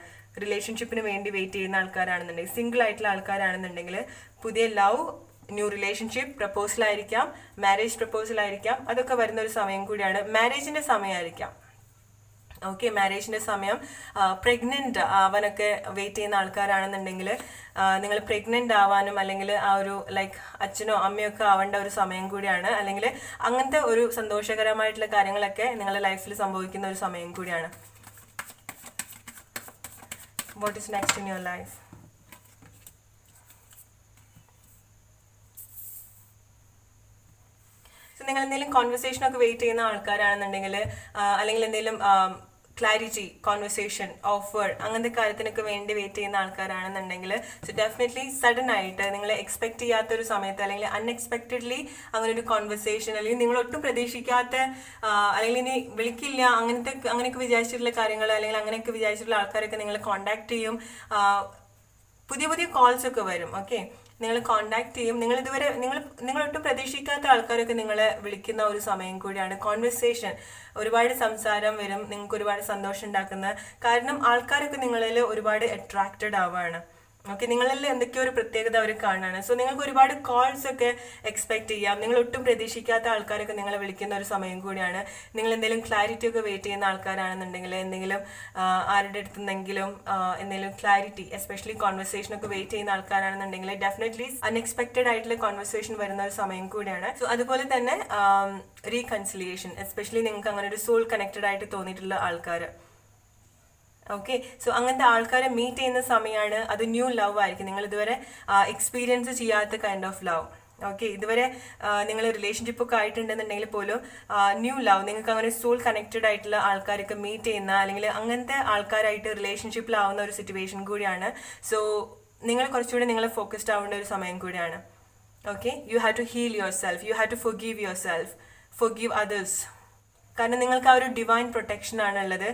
റിലേഷൻഷിപ്പിന് വേണ്ടി വെയിറ്റ് ചെയ്യുന്ന ആൾക്കാരാണെന്നുണ്ടെങ്കിൽ, സിംഗിൾ ആയിട്ടുള്ള ആൾക്കാരാണെന്നുണ്ടെങ്കിൽ പുതിയ ലവ്, ന്യൂ റിലേഷൻഷിപ്പ്, പ്രപ്പോസൽ ആയിരിക്കാം, മാരേജ് പ്രപ്പോസൽ ആയിരിക്കാം, അതൊക്കെ വരുന്ന ഒരു സമയം കൂടിയാണ്. മാരേജിന്റെ സമയമായിരിക്കാം. ഓക്കെ, മാരേജിന്റെ സമയം. പ്രഗ്നന്റ് ആവാനൊക്കെ വെയിറ്റ് ചെയ്യുന്ന ആൾക്കാരാണെന്നുണ്ടെങ്കിൽ നിങ്ങൾ പ്രഗ്നന്റ് ആവാനും, അല്ലെങ്കിൽ ആ ഒരു ലൈക്ക് അച്ഛനോ അമ്മയോ ഒക്കെ ആവേണ്ട ഒരു സമയം കൂടിയാണ്. അല്ലെങ്കിൽ അങ്ങനത്തെ ഒരു സന്തോഷകരമായിട്ടുള്ള കാര്യങ്ങളൊക്കെ നിങ്ങളുടെ ലൈഫിൽ സംഭവിക്കുന്ന ഒരു സമയം കൂടിയാണ്. What is next in your life? നിങ്ങൾ എന്തെങ്കിലും കോൺവെർസേഷനൊക്കെ വെയിറ്റ് ചെയ്യുന്ന ആൾക്കാരാണെന്നുണ്ടെങ്കിൽ, അല്ലെങ്കിൽ എന്തെങ്കിലും ക്ലാരിറ്റി, കോൺവെർസേഷൻ, ഓഫർ, അങ്ങനത്തെ കാര്യത്തിനൊക്കെ വേണ്ടി വെയിറ്റ് ചെയ്യുന്ന ആൾക്കാരാണെന്നുണ്ടെങ്കിൽ, സോ ഡെഫിനറ്റ്ലി സഡൻ ആയിട്ട് നിങ്ങൾ എക്സ്പെക്ട് ചെയ്യാത്തൊരു സമയത്ത്, അല്ലെങ്കിൽ അൺഎക്സ്പെക്റ്റഡ്ലി അങ്ങനെ ഒരു കോൺവെർസേഷൻ, അല്ലെങ്കിൽ നിങ്ങൾ ഒട്ടും പ്രതീക്ഷിക്കാത്ത, അല്ലെങ്കിൽ ഇനി വിളിക്കില്ല അങ്ങനെയൊക്കെ വിചാരിച്ചിട്ടുള്ള കാര്യങ്ങൾ, അല്ലെങ്കിൽ അങ്ങനെയൊക്കെ വിചാരിച്ചിട്ടുള്ള ആൾക്കാരൊക്കെ നിങ്ങൾ കോൺടാക്ട് ചെയ്യും. പുതിയ പുതിയ കോൾസ് ഒക്കെ വരും. ഓക്കെ, നിങ്ങൾ കോൺടാക്ട് ചെയ്യും. നിങ്ങൾ ഒട്ടും പ്രതീക്ഷിക്കാത്ത ആൾക്കാരൊക്കെ നിങ്ങളെ വിളിക്കുന്ന ഒരു സമയം കൂടിയാണ്. കോൺവെർസേഷൻ, ഒരുപാട് സംസാരം വരും, നിങ്ങൾക്ക് ഒരുപാട് സന്തോഷം ഉണ്ടാക്കുന്ന, കാരണം ആൾക്കാരൊക്കെ നിങ്ങളിൽ ഒരുപാട് അട്രാക്റ്റഡ് ആവുകയാണ്. ഓക്കെ, നിങ്ങളിൽ എന്തൊക്കെയോ ഒരു പ്രത്യേകത അവർ കാണാണ്. സോ നിങ്ങൾക്ക് ഒരുപാട് കോൾസ് ഒക്കെ എക്സ്പെക്ട് ചെയ്യാം. നിങ്ങൾ ഒട്ടും പ്രതീക്ഷിക്കാത്ത ആൾക്കാരൊക്കെ നിങ്ങളെ വിളിക്കുന്ന ഒരു സമയം കൂടിയാണ്. നിങ്ങൾ എന്തെങ്കിലും ക്ലാരിറ്റി ഒക്കെ വെയിറ്റ് ചെയ്യുന്ന ആൾക്കാരാണെന്നുണ്ടെങ്കിൽ, എന്തെങ്കിലും ആരുടെ അടുത്തുനിന്നെങ്കിലും എന്തെങ്കിലും ക്ലാരിറ്റി, എസ്പെഷ്യലി കോൺവെർസേഷൻ ഒക്കെ വെയിറ്റ് ചെയ്യുന്ന ആൾക്കാരാണെന്നുണ്ടെങ്കിൽ ഡെഫിനറ്റ്ലി അൺഎക്സ്പെക്റ്റഡ് ആയിട്ടുള്ള കോൺവെർസേഷൻ വരുന്ന ഒരു സമയം കൂടിയാണ്. സോ അതുപോലെ തന്നെ റീകൺസിലിയേഷൻ, എസ്പെഷ്യലി നിങ്ങൾക്ക് അങ്ങനെ ഒരു സോൾ കണക്റ്റഡ് ആയിട്ട് തോന്നിയിട്ടുള്ള ആൾക്കാർ. ഓക്കെ, സോ അങ്ങനത്തെ ആൾക്കാരെ മീറ്റ് ചെയ്യുന്ന സമയമാണ്. അത് ന്യൂ ലവ് ആയിരിക്കും, നിങ്ങൾ ഇതുവരെ എക്സ്പീരിയൻസ് ചെയ്യാത്ത കൈൻഡ് ഓഫ് ലവ്. ഓക്കെ, ഇതുവരെ നിങ്ങൾ റിലേഷൻഷിപ്പ് ഒക്കെ ആയിട്ടുണ്ടെന്നുണ്ടെങ്കിൽ പോലും ന്യൂ ലവ്, നിങ്ങൾക്ക് അങ്ങനെ സോൾ കണക്റ്റഡ് ആയിട്ടുള്ള ആൾക്കാരൊക്കെ മീറ്റ് ചെയ്യുന്ന, അല്ലെങ്കിൽ അങ്ങനത്തെ ആൾക്കാരായിട്ട് റിലേഷൻഷിപ്പിലാവുന്ന ഒരു സിറ്റുവേഷൻ കൂടിയാണ്. സോ നിങ്ങൾ കുറച്ചുകൂടി നിങ്ങൾ ഫോക്കസ്ഡ് ആവേണ്ട ഒരു സമയം കൂടിയാണ്. Okay, you have to heal yourself, you have to forgive yourself, forgive others. കാരണം നിങ്ങൾക്ക് ആ ഒരു ഡിവൈൻ പ്രൊട്ടക്ഷൻ ആണുള്ളത്.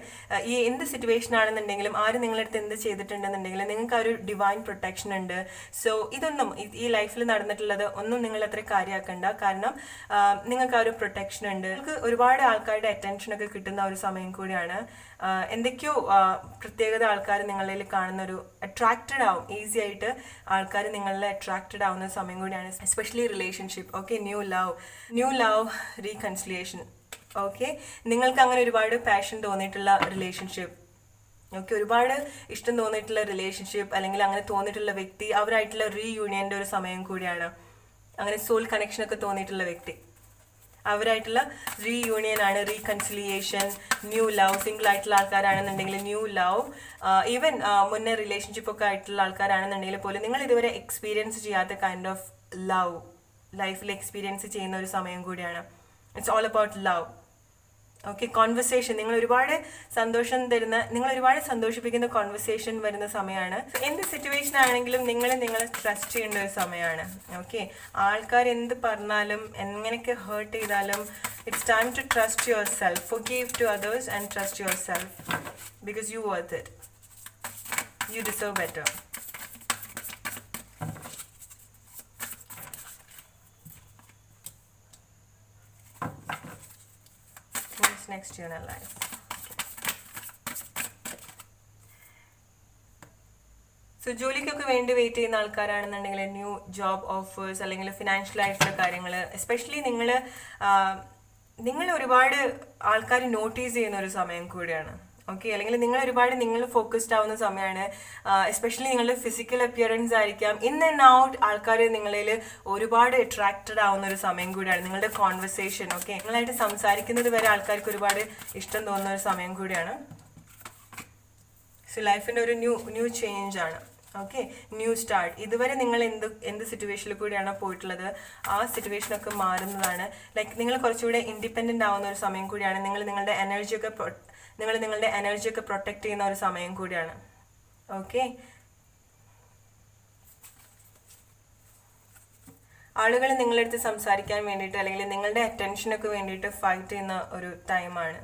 ഈ എന്ത് സിറ്റുവേഷൻ ആണെന്നുണ്ടെങ്കിലും, ആര് നിങ്ങളടുത്ത് എന്ത് ചെയ്തിട്ടുണ്ടെന്നുണ്ടെങ്കിലും നിങ്ങൾക്ക് ആ ഒരു ഡിവൈൻ പ്രൊട്ടക്ഷൻ ഉണ്ട്. സോ ഇതൊന്നും ഈ ലൈഫിൽ നടന്നിട്ടുള്ളത് ഒന്നും നിങ്ങൾ അത്ര കാര്യമാക്കണ്ട, കാരണം നിങ്ങൾക്ക് ആ ഒരു പ്രൊട്ടക്ഷൻ ഉണ്ട്. നിങ്ങൾക്ക് ഒരുപാട് ആൾക്കാരുടെ അറ്റൻഷനൊക്കെ കിട്ടുന്ന ഒരു സമയം കൂടിയാണ്. എന്തൊക്കെയോ പ്രത്യേകത ആൾക്കാർ നിങ്ങളിൽ കാണുന്ന ഒരു അട്രാക്റ്റഡ് ആവും, ഈസി ആയിട്ട് ആൾക്കാർ നിങ്ങളിൽ അട്രാക്റ്റഡ് ആവുന്ന സമയം കൂടിയാണ്. Especially relationship. Okay, new love, reconciliation. Okay, നിങ്ങൾക്ക് അങ്ങനെ ഒരുപാട് പാഷൻ തോന്നിയിട്ടുള്ള റിലേഷൻഷിപ്പ്, ഓക്കെ, ഒരുപാട് ഇഷ്ടം തോന്നിയിട്ടുള്ള റിലേഷൻഷിപ്പ്, അല്ലെങ്കിൽ അങ്ങനെ തോന്നിയിട്ടുള്ള വ്യക്തി, അവരായിട്ടുള്ള റീയൂണിയൻ്റെ ഒരു സമയം കൂടിയാണ്. അങ്ങനെ സോൾ കണക്ഷൻ ഒക്കെ തോന്നിയിട്ടുള്ള വ്യക്തി, അവരായിട്ടുള്ള റീയൂണിയൻ ആണ്, റീകൺസിലിയേഷൻ, ന്യൂ ലവ്. സിംഗിൾ ആയിട്ടുള്ള ആൾക്കാരാണെന്നുണ്ടെങ്കിൽ ന്യൂ ലവ്. ഈവൻ മുന്നേ റിലേഷൻഷിപ്പ് ഒക്കെ ആയിട്ടുള്ള ആൾക്കാരാണെന്നുണ്ടെങ്കിൽ പോലും നിങ്ങൾ ഇതുവരെ എക്സ്പീരിയൻസ് ചെയ്യാത്ത കൈൻഡ് ഓഫ് ലവ് ലൈഫിൽ എക്സ്പീരിയൻസ് ചെയ്യുന്ന ഒരു സമയം കൂടിയാണ്. It's all about love. Okay, conversation, നിങ്ങൾ ഒരുപാട് സന്തോഷം തരുന്ന, നിങ്ങൾ ഒരുപാട് സന്തോഷിപ്പിക്കുന്ന കോൺവെർസേഷൻ വരുന്ന സമയമാണ്. എന്ത് സിറ്റുവേഷൻ ആണെങ്കിലും നിങ്ങളെ ട്രസ്റ്റ് ചെയ്യേണ്ട ഒരു സമയമാണ്. ഓക്കെ, ആൾക്കാർ എന്ത് പറഞ്ഞാലും എങ്ങനെയൊക്കെ ഹേർട്ട് ചെയ്താലും it's time to trust yourself, forgive to others and trust yourself, because you worth it, you deserve better. Next year in life. So ജോലിക്കൊക്കെ വേണ്ടി വെയിറ്റ് ചെയ്യുന്ന ആൾക്കാരാണെന്നുണ്ടെങ്കിൽ ന്യൂ ജോബ് ഓഫേഴ്സ് അല്ലെങ്കിൽ ഫിനാൻഷ്യൽ ആയിട്ടുള്ള കാര്യങ്ങൾ, especially നിങ്ങൾ ഒരുപാട് ആൾക്കാർ നോട്ടീസ് ചെയ്യുന്ന ഒരു സമയം കൂടിയാണ്. ഓക്കെ, അല്ലെങ്കിൽ നിങ്ങൾ ഫോക്കസ്ഡ് ആവുന്ന സമയമാണ്. എസ്പെഷ്യലി നിങ്ങളുടെ ഫിസിക്കൽ അപ്പിയറൻസ് ആയിരിക്കാം, ഇൻ ആൻഡ് ഔട്ട് ആൾക്കാർ നിങ്ങളിൽ ഒരുപാട് അട്രാക്റ്റഡ് ആവുന്ന ഒരു സമയം കൂടിയാണ്. നിങ്ങളുടെ കോൺവെർസേഷൻ, ഓക്കെ, നിങ്ങളായിട്ട് സംസാരിക്കുന്നത് വരെ ആൾക്കാർക്ക് ഒരുപാട് ഇഷ്ടം തോന്നുന്ന ഒരു സമയം കൂടിയാണ്. സോ ലൈഫിൻ്റെ ഒരു ന്യൂ ചേഞ്ച് ആണ്. Okay, new start. ഇതുവരെ നിങ്ങൾ എന്ത് സിറ്റുവേഷനിൽ കൂടിയാണോ പോയിട്ടുള്ളത് ആ സിറ്റുവേഷനൊക്കെ മാറുന്നതാണ്. ലൈക്ക് നിങ്ങൾ കുറച്ചുകൂടെ ഇൻഡിപെൻഡൻ്റ് ആവുന്ന ഒരു സമയം കൂടിയാണ്. നിങ്ങളുടെ എനർജിയൊക്കെ പ്രൊട്ടക്റ്റ് ചെയ്യുന്ന ഒരു സമയം കൂടിയാണ്. ഓക്കെ, ആളുകൾ നിങ്ങളുടെ അടുത്ത് സംസാരിക്കാൻ വേണ്ടിയിട്ട് അല്ലെങ്കിൽ നിങ്ങളുടെ അറ്റൻഷനൊക്കെ വേണ്ടിയിട്ട് ഫൈറ്റ് ചെയ്യുന്ന ഒരു ടൈമാണ്.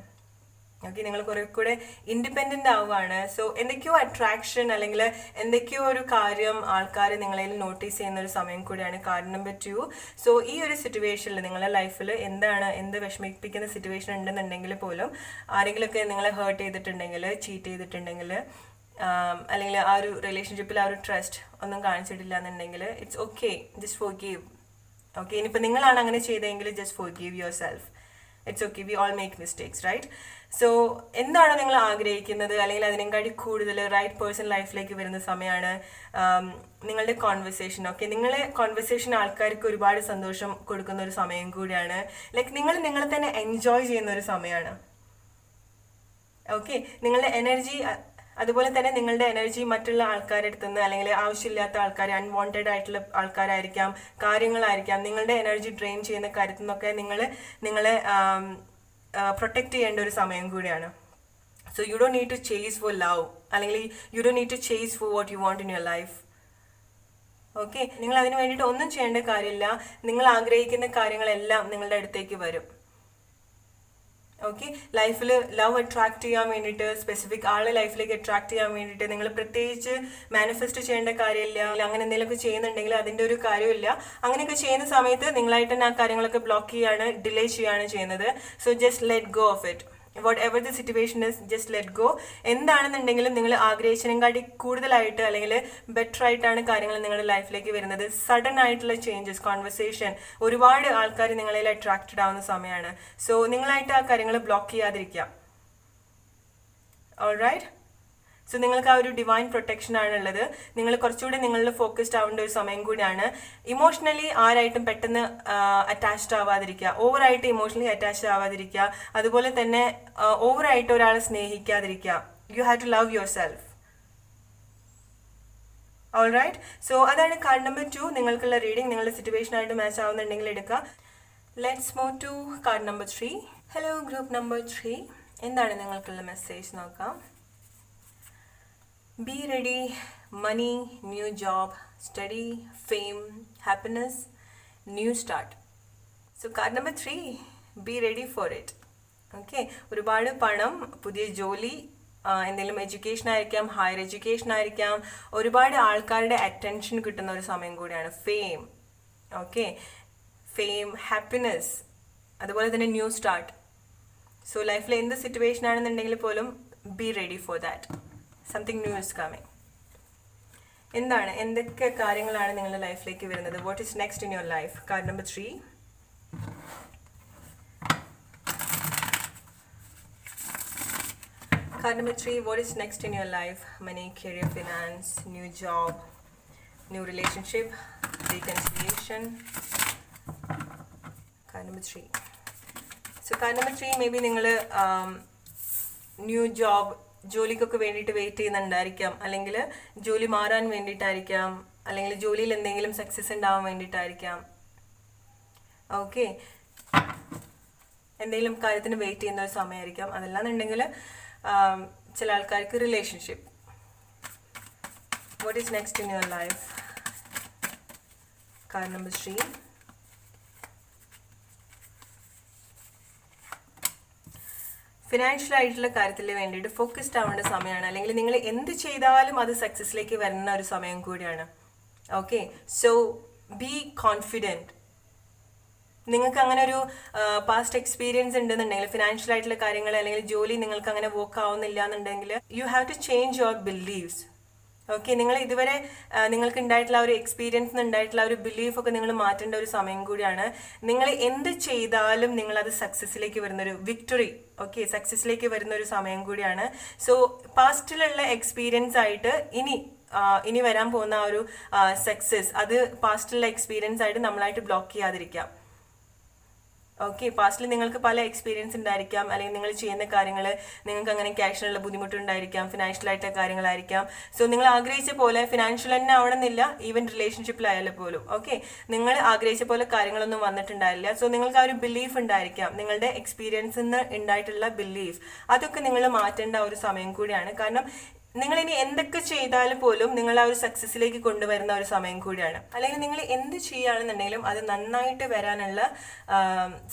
ഓക്കെ, നിങ്ങൾ കുറെ കൂടെ ഇൻഡിപെൻഡൻ്റ് ആവുകയാണ്. സോ എന്തൊക്കെയോ അട്രാക്ഷൻ അല്ലെങ്കിൽ എന്തൊക്കെയോ ഒരു കാര്യം ആൾക്കാർ നിങ്ങളിൽ നോട്ടീസ് ചെയ്യുന്ന ഒരു സമയം കൂടിയാണ്. Card number 2. സോ ഈ ഒരു സിറ്റുവേഷനിൽ നിങ്ങളുടെ ലൈഫിൽ എന്ത് വിഷമിപ്പിക്കുന്ന സിറ്റുവേഷൻ ഉണ്ടെന്നുണ്ടെങ്കിൽ പോലും, ആരെങ്കിലുമൊക്കെ നിങ്ങളെ ഹേർട്ട് ചെയ്തിട്ടുണ്ടെങ്കിൽ, ചീറ്റ് ചെയ്തിട്ടുണ്ടെങ്കിൽ, അല്ലെങ്കിൽ ആ ഒരു റിലേഷൻഷിപ്പിൽ ആ ഒരു ട്രസ്റ്റ് ഒന്നും കാണിച്ചിട്ടില്ല എന്നുണ്ടെങ്കിൽ it's okay, just forgive. Okay, ഇനിയിപ്പോൾ നിങ്ങളാണ് അങ്ങനെ ചെയ്തതെങ്കിൽ just forgive yourself. It's okay, we all make mistakes, right? So എന്താണോ നിങ്ങൾ ആഗ്രഹിക്കുന്നത് അല്ലെങ്കിൽ അതിനെക്കാട്ടി കൂടുതൽ റൈറ്റ് പേഴ്സൺ ലൈഫിലേക്ക് വരുന്ന സമയമാണ് നിങ്ങളുടെ കോൺവെർസേഷൻ. ഓക്കെ, നിങ്ങളെ കോൺവെർസേഷൻ ആൾക്കാർക്ക് ഒരുപാട് സന്തോഷം കൊടുക്കുന്ന ഒരു സമയം കൂടിയാണ്. ലൈക്ക് നിങ്ങളെ തന്നെ എൻജോയ് ചെയ്യുന്ന ഒരു സമയമാണ്. ഓക്കെ, നിങ്ങളുടെ എനർജി, അതുപോലെ തന്നെ നിങ്ങളുടെ എനർജി മറ്റുള്ള ആൾക്കാരുടെ അടുത്ത് നിന്ന് അല്ലെങ്കിൽ ആവശ്യമില്ലാത്ത ആൾക്കാർ, അൺവാണ്ടഡ് ആയിട്ടുള്ള ആൾക്കാരായിരിക്കാം, കാര്യങ്ങളായിരിക്കാം, നിങ്ങളുടെ എനർജി ഡ്രെയിൻ ചെയ്യുന്ന കാര്യത്തിൽ നിന്നൊക്കെ നിങ്ങളെ പ്രൊട്ടക്റ്റ് ചെയ്യേണ്ട ഒരു സമയം കൂടിയാണ്. So you don't need to chase for love, അല്ലെങ്കിൽ you don't need to chase for what you want in your life. Okay, നിങ്ങൾ അതിന് വേണ്ടിയിട്ട് ഒന്നും ചെയ്യേണ്ട കാര്യമില്ല. നിങ്ങൾ ആഗ്രഹിക്കുന്ന കാര്യങ്ങളെല്ലാം നിങ്ങളുടെ അടുത്തേക്ക് വരും. ഓക്കെ, ലൈഫിൽ ലവ് അട്രാക്ട് ചെയ്യാൻ വേണ്ടിയിട്ട്, സ്പെസിഫിക് ആളെ ലൈഫിലേക്ക് അട്രാക്ട് ചെയ്യാൻ വേണ്ടിയിട്ട് നിങ്ങൾ പ്രത്യേകിച്ച് മാനിഫെസ്റ്റ് ചെയ്യേണ്ട കാര്യമില്ല. അങ്ങനെ എന്തെങ്കിലുമൊക്കെ ചെയ്യുന്നുണ്ടെങ്കിൽ അതിൻ്റെ ഒരു കാര്യമില്ല. അങ്ങനെയൊക്കെ ചെയ്യുന്ന സമയത്ത് നിങ്ങളായിട്ട് തന്നെ ആ കാര്യങ്ങളൊക്കെ ബ്ലോക്ക് ചെയ്യാണ്, ഡിലേ ചെയ്യാണ് ചെയ്യുന്നത്. So just let go of it. Whatever the situation is, just let go. എന്താണെന്നുണ്ടെങ്കിലും നിങ്ങൾ ആഗ്രഹിച്ചതിനെക്കാട്ടി കൂടുതലായിട്ട് അല്ലെങ്കിൽ ബെറ്റർ ആയിട്ടാണ് കാര്യങ്ങൾ നിങ്ങളുടെ ലൈഫിലേക്ക് വരുന്നത്. സഡൻ ആയിട്ടുള്ള ചേഞ്ചസ്, കോൺവെർസേഷൻ, ഒരുപാട് ആൾക്കാർ നിങ്ങളിൽ അട്രാക്റ്റഡ് ആവുന്ന സമയമാണ്. സോ നിങ്ങളായിട്ട് ആ കാര്യങ്ങൾ ബ്ലോക്ക് ചെയ്യാതിരിക്കുക. ഓൾറൈറ്റ്? സോ നിങ്ങൾക്ക് ആ ഒരു ഡിവൈൻ പ്രൊട്ടക്ഷൻ ആണുള്ളത്. നിങ്ങൾ കുറച്ചുകൂടി നിങ്ങളിൽ ഫോക്കസ്ഡ് ആവേണ്ട ഒരു സമയം കൂടിയാണ്. ഇമോഷണലി ആരായിട്ടും പെട്ടെന്ന് അറ്റാച്ച്ഡ് ആവാതിരിക്കുക, ഓവറായിട്ട് ഇമോഷണലി അറ്റാച്ച്ഡ് ആവാതിരിക്കുക. അതുപോലെ തന്നെ ഓവറായിട്ട് ഒരാളെ സ്നേഹിക്കാതിരിക്കുക. You have to love yourself. Alright? So അതാണ് കാർഡ് നമ്പർ 2. നിങ്ങൾക്കുള്ള റീഡിംഗ് നിങ്ങളുടെ സിറ്റുവേഷനായിട്ട് മാച്ച് ആവുന്നുണ്ടെങ്കിൽ എടുക്കുക. Let's move to card number 3. Hello group number 3, എന്താണ് നിങ്ങൾക്കുള്ള മെസ്സേജ് നോക്കാം. Be ready, money, new job, study, fame, happiness, new start. So card number 3, be ready for it. Okay, ഒരുപാട് പണം, പുതിയ ജോലി, എന്തെങ്കിലും എഡ്യൂക്കേഷൻ ആയിരിക്കാം, ഹയർ എഡ്യൂക്കേഷൻ ആയിരിക്കാം, ഒരുപാട് ആൾക്കാരുടെ അറ്റൻഷൻ കിട്ടുന്ന ഒരു സമയം കൂടിയാണ്. ഫെയിം, ഓക്കെ, ഫെയിം, ഹാപ്പിനെസ്, അതുപോലെ തന്നെ ന്യൂ സ്റ്റാർട്ട്. സോ ലൈഫിൽ എന്ത് സിറ്റുവേഷൻ ആണെന്നുണ്ടെങ്കിൽ പോലും B ready for that. Something new is coming. എന്തൊക്കെ കാര്യങ്ങളാണ് നിങ്ങളുടെ ലൈഫിലേക്ക് വരുന്നത്? What is next in your life? Card number 3. Card number 3, what is next in your life? Money, career, finance, new job, new relationship, reconciliation. Card number 3. So card number 3, maybe നിങ്ങൾ new job, ജോലിക്കൊക്കെ വേണ്ടിയിട്ട് wait ചെയ്യുന്നുണ്ടായിരിക്കാം, അല്ലെങ്കിൽ ജോലി മാറാൻ വേണ്ടിയിട്ടായിരിക്കാം, അല്ലെങ്കിൽ ജോലിയിൽ എന്തെങ്കിലും success ഉണ്ടാവാൻ വേണ്ടിയിട്ടായിരിക്കാം. ഓക്കെ, എന്തെങ്കിലും കാര്യത്തിന് വെയിറ്റ് ചെയ്യുന്ന ഒരു സമയമായിരിക്കാം. അതല്ലാന്നുണ്ടെങ്കിൽ ചില ആൾക്കാർക്ക് relationship. What is next in your life? Card number 3. Financial ആയിട്ടുള്ള കാര്യത്തിൽ വേണ്ടിയിട്ട് ഫോക്കസ്ഡ് ആവേണ്ട സമയമാണ്, അല്ലെങ്കിൽ നിങ്ങൾ എന്ത് ചെയ്താലും അത് സക്സസ്സിലേക്ക് വരുന്ന ഒരു സമയം കൂടിയാണ്. Okay, so be confident. നിങ്ങൾക്ക് അങ്ങനെ ഒരു പാസ്റ്റ് എക്സ്പീരിയൻസ് ഉണ്ടെന്നുണ്ടെങ്കിൽ, ഫിനാൻഷ്യൽ ആയിട്ടുള്ള കാര്യങ്ങൾ അല്ലെങ്കിൽ ജോലി നിങ്ങൾക്ക് അങ്ങനെ വർക്ക് ആവുന്നില്ല എന്നുണ്ടെങ്കിൽ, you have to change your beliefs. Okay, നിങ്ങൾ ഇതുവരെ നിങ്ങൾക്ക് ഉണ്ടായിട്ടുള്ള ഒരു എക്സ്പീരിയൻസ് ഉണ്ടായിട്ടുള്ള ഒരു ബിലീഫ് ഒക്കെ നിങ്ങൾ മാറ്റേണ്ട ഒരു സമയം കൂടിയാണ്. നിങ്ങൾ എന്ത് ചെയ്താലും നിങ്ങളത് സക്സസ്സിലേക്ക് വരുന്നൊരു വിക്ടറി, ഓക്കെ, സക്സസ്സിലേക്ക് വരുന്ന ഒരു സമയം കൂടിയാണ്. സോ പാസ്റ്റിലുള്ള എക്സ്പീരിയൻസ് ആയിട്ട് ഇനി വരാൻ പോകുന്ന ആ ഒരു സക്സസ്, അത് പാസ്റ്റിലുള്ള എക്സ്പീരിയൻസ് ആയിട്ട് നമ്മളായിട്ട് ബ്ലോക്ക് ചെയ്യാതിരിക്കാം. ഓക്കെ, പാസ്റ്റിൽ നിങ്ങൾക്ക് പല എക്സ്പീരിയൻസ് ഉണ്ടായിരിക്കാം, അല്ലെങ്കിൽ നിങ്ങൾ ചെയ്യുന്ന കാര്യങ്ങൾ നിങ്ങൾക്ക് അങ്ങനെ ക്യാഷിനുള്ള ബുദ്ധിമുട്ടുണ്ടായിരിക്കാം, ഫിനാൻഷ്യലായിട്ട് കാര്യങ്ങളായിരിക്കാം. സോ നിങ്ങൾ ആഗ്രഹിച്ച പോലെ, ഫിനാൻഷ്യൽ തന്നെ ആവണമെന്നില്ല, ഈവൻ റിലേഷൻഷിപ്പിലായാലും പോലും, ഓക്കെ, നിങ്ങൾ ആഗ്രഹിച്ച പോലെ കാര്യങ്ങളൊന്നും വന്നിട്ടുണ്ടാവില്ല. സോ നിങ്ങൾക്ക് ആ ഒരു ബിലീഫ് ഉണ്ടായിരിക്കാം, നിങ്ങളുടെ എക്സ്പീരിയൻസിൽ നിന്ന് ഉണ്ടായിട്ടുള്ള ബിലീഫ്, അതൊക്കെ നിങ്ങൾ മാറ്റേണ്ട ഒരു സമയം കൂടിയാണ്. കാരണം നിങ്ങൾ ഇനി എന്തൊക്കെ ചെയ്താലും പോലും നിങ്ങൾ ആ ഒരു സക്സസ്സിലേക്ക് കൊണ്ടുവരുന്ന ഒരു സമയം കൂടിയാണ്. അല്ലെങ്കിൽ നിങ്ങൾ എന്ത് ചെയ്യുകയാണെന്നുണ്ടെങ്കിലും അത് നന്നായിട്ട് വരാനുള്ള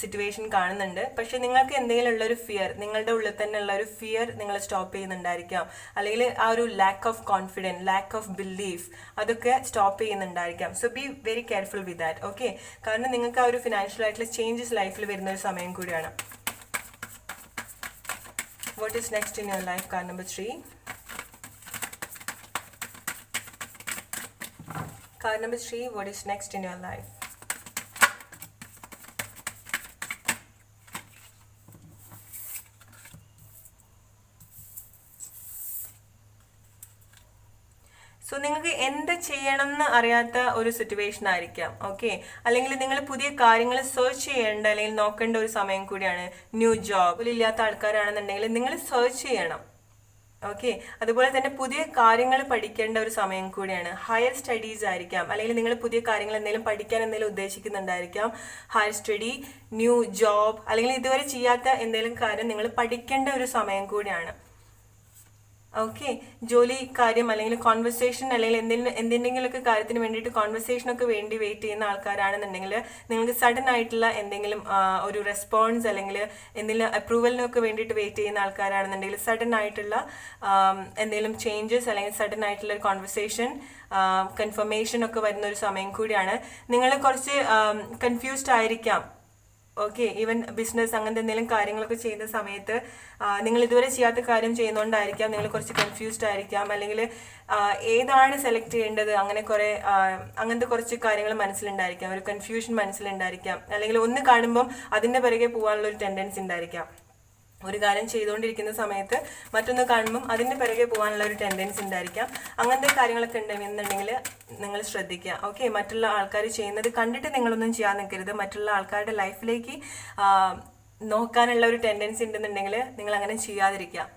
സിറ്റുവേഷൻ കാണുന്നുണ്ട്. പക്ഷെ നിങ്ങൾക്ക് എന്തെങ്കിലും ഉള്ളൊരു ഫിയർ, നിങ്ങളുടെ ഉള്ളിൽ തന്നെ ഉള്ള ഒരു ഫിയർ നിങ്ങൾ സ്റ്റോപ്പ് ചെയ്യുന്നുണ്ടായിരിക്കാം, അല്ലെങ്കിൽ ആ ഒരു lack of confidence, lack of belief, അതൊക്കെ സ്റ്റോപ്പ് ചെയ്യുന്നുണ്ടായിരിക്കാം. So be very careful with that. Okay, കാരണം നിങ്ങൾക്ക് ആ ഒരു ഫിനാൻഷ്യൽ ആയിട്ടുള്ള ചേഞ്ചസ് ലൈഫിൽ വരുന്ന ഒരു സമയം കൂടിയാണ്. What is next in your life? Card number 3. Card number 3, what is next in your life? So നിങ്ങൾക്ക് എന്ത് ചെയ്യണം എന്ന് അറിയാത്ത ഒരു സിറ്റുവേഷൻ ആയിരിക്കാം. ഓക്കെ, അല്ലെങ്കിൽ നിങ്ങൾ പുതിയ കാര്യങ്ങൾ സെർച്ച് ചെയ്യേണ്ട അല്ലെങ്കിൽ നോക്കേണ്ട ഒരു സമയം കൂടിയാണ്. ന്യൂ ജോബ് ഇല്ലാത്ത ആൾക്കാരാണെന്നുണ്ടെങ്കിൽ നിങ്ങൾ സെർച്ച് ചെയ്യണം. ഓക്കെ, അതുപോലെ തന്നെ പുതിയ കാര്യങ്ങൾ പഠിക്കേണ്ട ഒരു സമയം കൂടിയാണ്. ഹയർ സ്റ്റഡീസ് ആയിരിക്കാം, അല്ലെങ്കിൽ നിങ്ങൾ പുതിയ കാര്യങ്ങൾ എന്തെങ്കിലും പഠിക്കാൻ എന്തെങ്കിലും ഉദ്ദേശിക്കുന്നുണ്ടായിരിക്കാം. ഹയർ സ്റ്റഡി, ന്യൂ ജോബ്, അല്ലെങ്കിൽ ഇതുവരെ ചെയ്യാത്ത എന്തെങ്കിലും കാര്യം നിങ്ങൾ പഠിക്കേണ്ട ഒരു സമയം കൂടിയാണ്. ഓക്കെ, ജോലി കാര്യം അല്ലെങ്കിൽ കോൺവെർസേഷൻ, അല്ലെങ്കിൽ എന്തെങ്കിലുമൊക്കെ കാര്യത്തിന് വേണ്ടിയിട്ട് കോൺവെർസേഷനൊക്കെ വേണ്ടി വെയിറ്റ് ചെയ്യുന്ന ആൾക്കാരാണെന്നുണ്ടെങ്കിൽ, നിങ്ങൾക്ക് സഡൻ ആയിട്ടുള്ള എന്തെങ്കിലും ഒരു റെസ്പോൺസ് അല്ലെങ്കിൽ എന്തെങ്കിലും അപ്രൂവലിനൊക്കെ വേണ്ടിയിട്ട് വെയിറ്റ് ചെയ്യുന്ന ആൾക്കാരാണെന്നുണ്ടെങ്കിൽ, സഡൻ ആയിട്ടുള്ള എന്തെങ്കിലും ചേഞ്ചസ് അല്ലെങ്കിൽ സഡൻ ആയിട്ടുള്ള ഒരു കോൺവെർസേഷൻ, കൺഫർമേഷൻ ഒക്കെ വരുന്ന ഒരു സമയം കൂടിയാണ്. നിങ്ങൾ കുറച്ച് കൺഫ്യൂസ്ഡ് ആയിരിക്കാം. ഓക്കെ, ഈവൻ ബിസിനസ് അങ്ങനത്തെ എന്തെങ്കിലും കാര്യങ്ങളൊക്കെ ചെയ്യുന്ന സമയത്ത് നിങ്ങൾ ഇതുവരെ ചെയ്യാത്ത കാര്യം ചെയ്യുന്നതുകൊണ്ടായിരിക്കാം നിങ്ങൾ കുറച്ച് കൺഫ്യൂസ്ഡ് ആയിരിക്കാം, അല്ലെങ്കിൽ ഏതാണ് സെലക്ട് ചെയ്യേണ്ടത്, അങ്ങനത്തെ കുറച്ച് കാര്യങ്ങൾ മനസ്സിലുണ്ടായിരിക്കാം, ഒരു കൺഫ്യൂഷൻ മനസ്സിലുണ്ടായിരിക്കാം, അല്ലെങ്കിൽ ഒന്ന് കാണുമ്പം അതിൻ്റെ പിറകെ പോകാനുള്ള ഒരു ടെൻഡൻസി ഉണ്ടായിരിക്കാം. ഒരു കാര്യം ചെയ്തുകൊണ്ടിരിക്കുന്ന സമയത്ത് മറ്റൊന്ന് കാണുമ്പം അതിൻ്റെ പിറകെ പോകാനുള്ള ഒരു ടെൻഡൻസി ഉണ്ടായിരിക്കാം. അങ്ങനത്തെ കാര്യങ്ങളൊക്കെ ഉണ്ടെന്നുണ്ടെങ്കിൽ നിങ്ങൾ ശ്രദ്ധിക്കുക. ഓക്കെ, മറ്റുള്ള ആൾക്കാർ ചെയ്യുന്നത് കണ്ടിട്ട് നിങ്ങളൊന്നും ചെയ്യാൻ നിൽക്കരുത്. മറ്റുള്ള ആൾക്കാരുടെ ലൈഫിലേക്ക് നോക്കാനുള്ള ഒരു ടെൻഡൻസി ഉണ്ടെന്നുണ്ടെങ്കിൽ നിങ്ങൾ അങ്ങനെ ചെയ്യാതിരിക്കുക.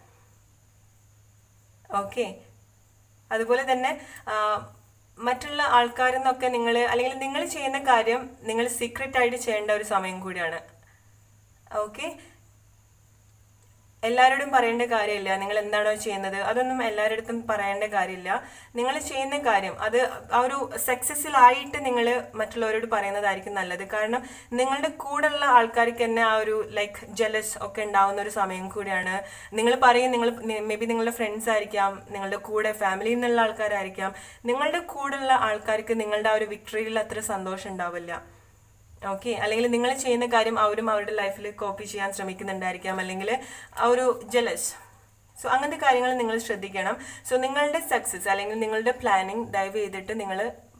ഓക്കെ, അതുപോലെ തന്നെ മറ്റുള്ള ആൾക്കാരിൽ നിന്നൊക്കെ അല്ലെങ്കിൽ നിങ്ങൾ ചെയ്യുന്ന കാര്യം നിങ്ങൾ സീക്രട്ട് ആയിട്ട് ചെയ്യേണ്ട ഒരു സമയം കൂടിയാണ്. ഓക്കെ, എല്ലാവരോടും പറയേണ്ട കാര്യമില്ല. നിങ്ങൾ എന്താണോ ചെയ്യുന്നത് അതൊന്നും എല്ലാവരുടെ അടുത്തും പറയേണ്ട കാര്യമില്ല. നിങ്ങൾ ചെയ്യുന്ന കാര്യം അത് ആ ഒരു സക്സസ്സിലായിട്ട് നിങ്ങൾ മറ്റുള്ളവരോട് പറയുന്നതായിരിക്കും നല്ലത്. കാരണം നിങ്ങളുടെ കൂടെയുള്ള ആൾക്കാർക്ക് തന്നെ ആ ഒരു ജലസ് ഒക്കെ ഉണ്ടാവുന്ന ഒരു സമയം കൂടിയാണ്. നിങ്ങൾ മേ ബി നിങ്ങളുടെ ഫ്രണ്ട്സ് ആയിരിക്കാം, നിങ്ങളുടെ കൂടെ ഫാമിലിയിൽ നിന്നുള്ള ആൾക്കാരായിരിക്കാം. നിങ്ങളുടെ കൂടെയുള്ള ആൾക്കാർക്ക് നിങ്ങളുടെ ആ ഒരു വിക്ടറിയിൽ അത്ര സന്തോഷം ഉണ്ടാവില്ല. ഓക്കെ, അല്ലെങ്കിൽ നിങ്ങൾ ചെയ്യുന്ന കാര്യം അവരും അവരുടെ ലൈഫിൽ കോപ്പി ചെയ്യാൻ ശ്രമിക്കുന്നുണ്ടായിരിക്കാം, അല്ലെങ്കിൽ ആ ഒരു ജലസ്. സോ അങ്ങനത്തെ കാര്യങ്ങൾ നിങ്ങൾ ശ്രദ്ധിക്കണം. സോ നിങ്ങളുടെ സക്സസ് അല്ലെങ്കിൽ നിങ്ങളുടെ പ്ലാനിങ് ദയവ് ചെയ്തിട്ട് നിങ്ങൾ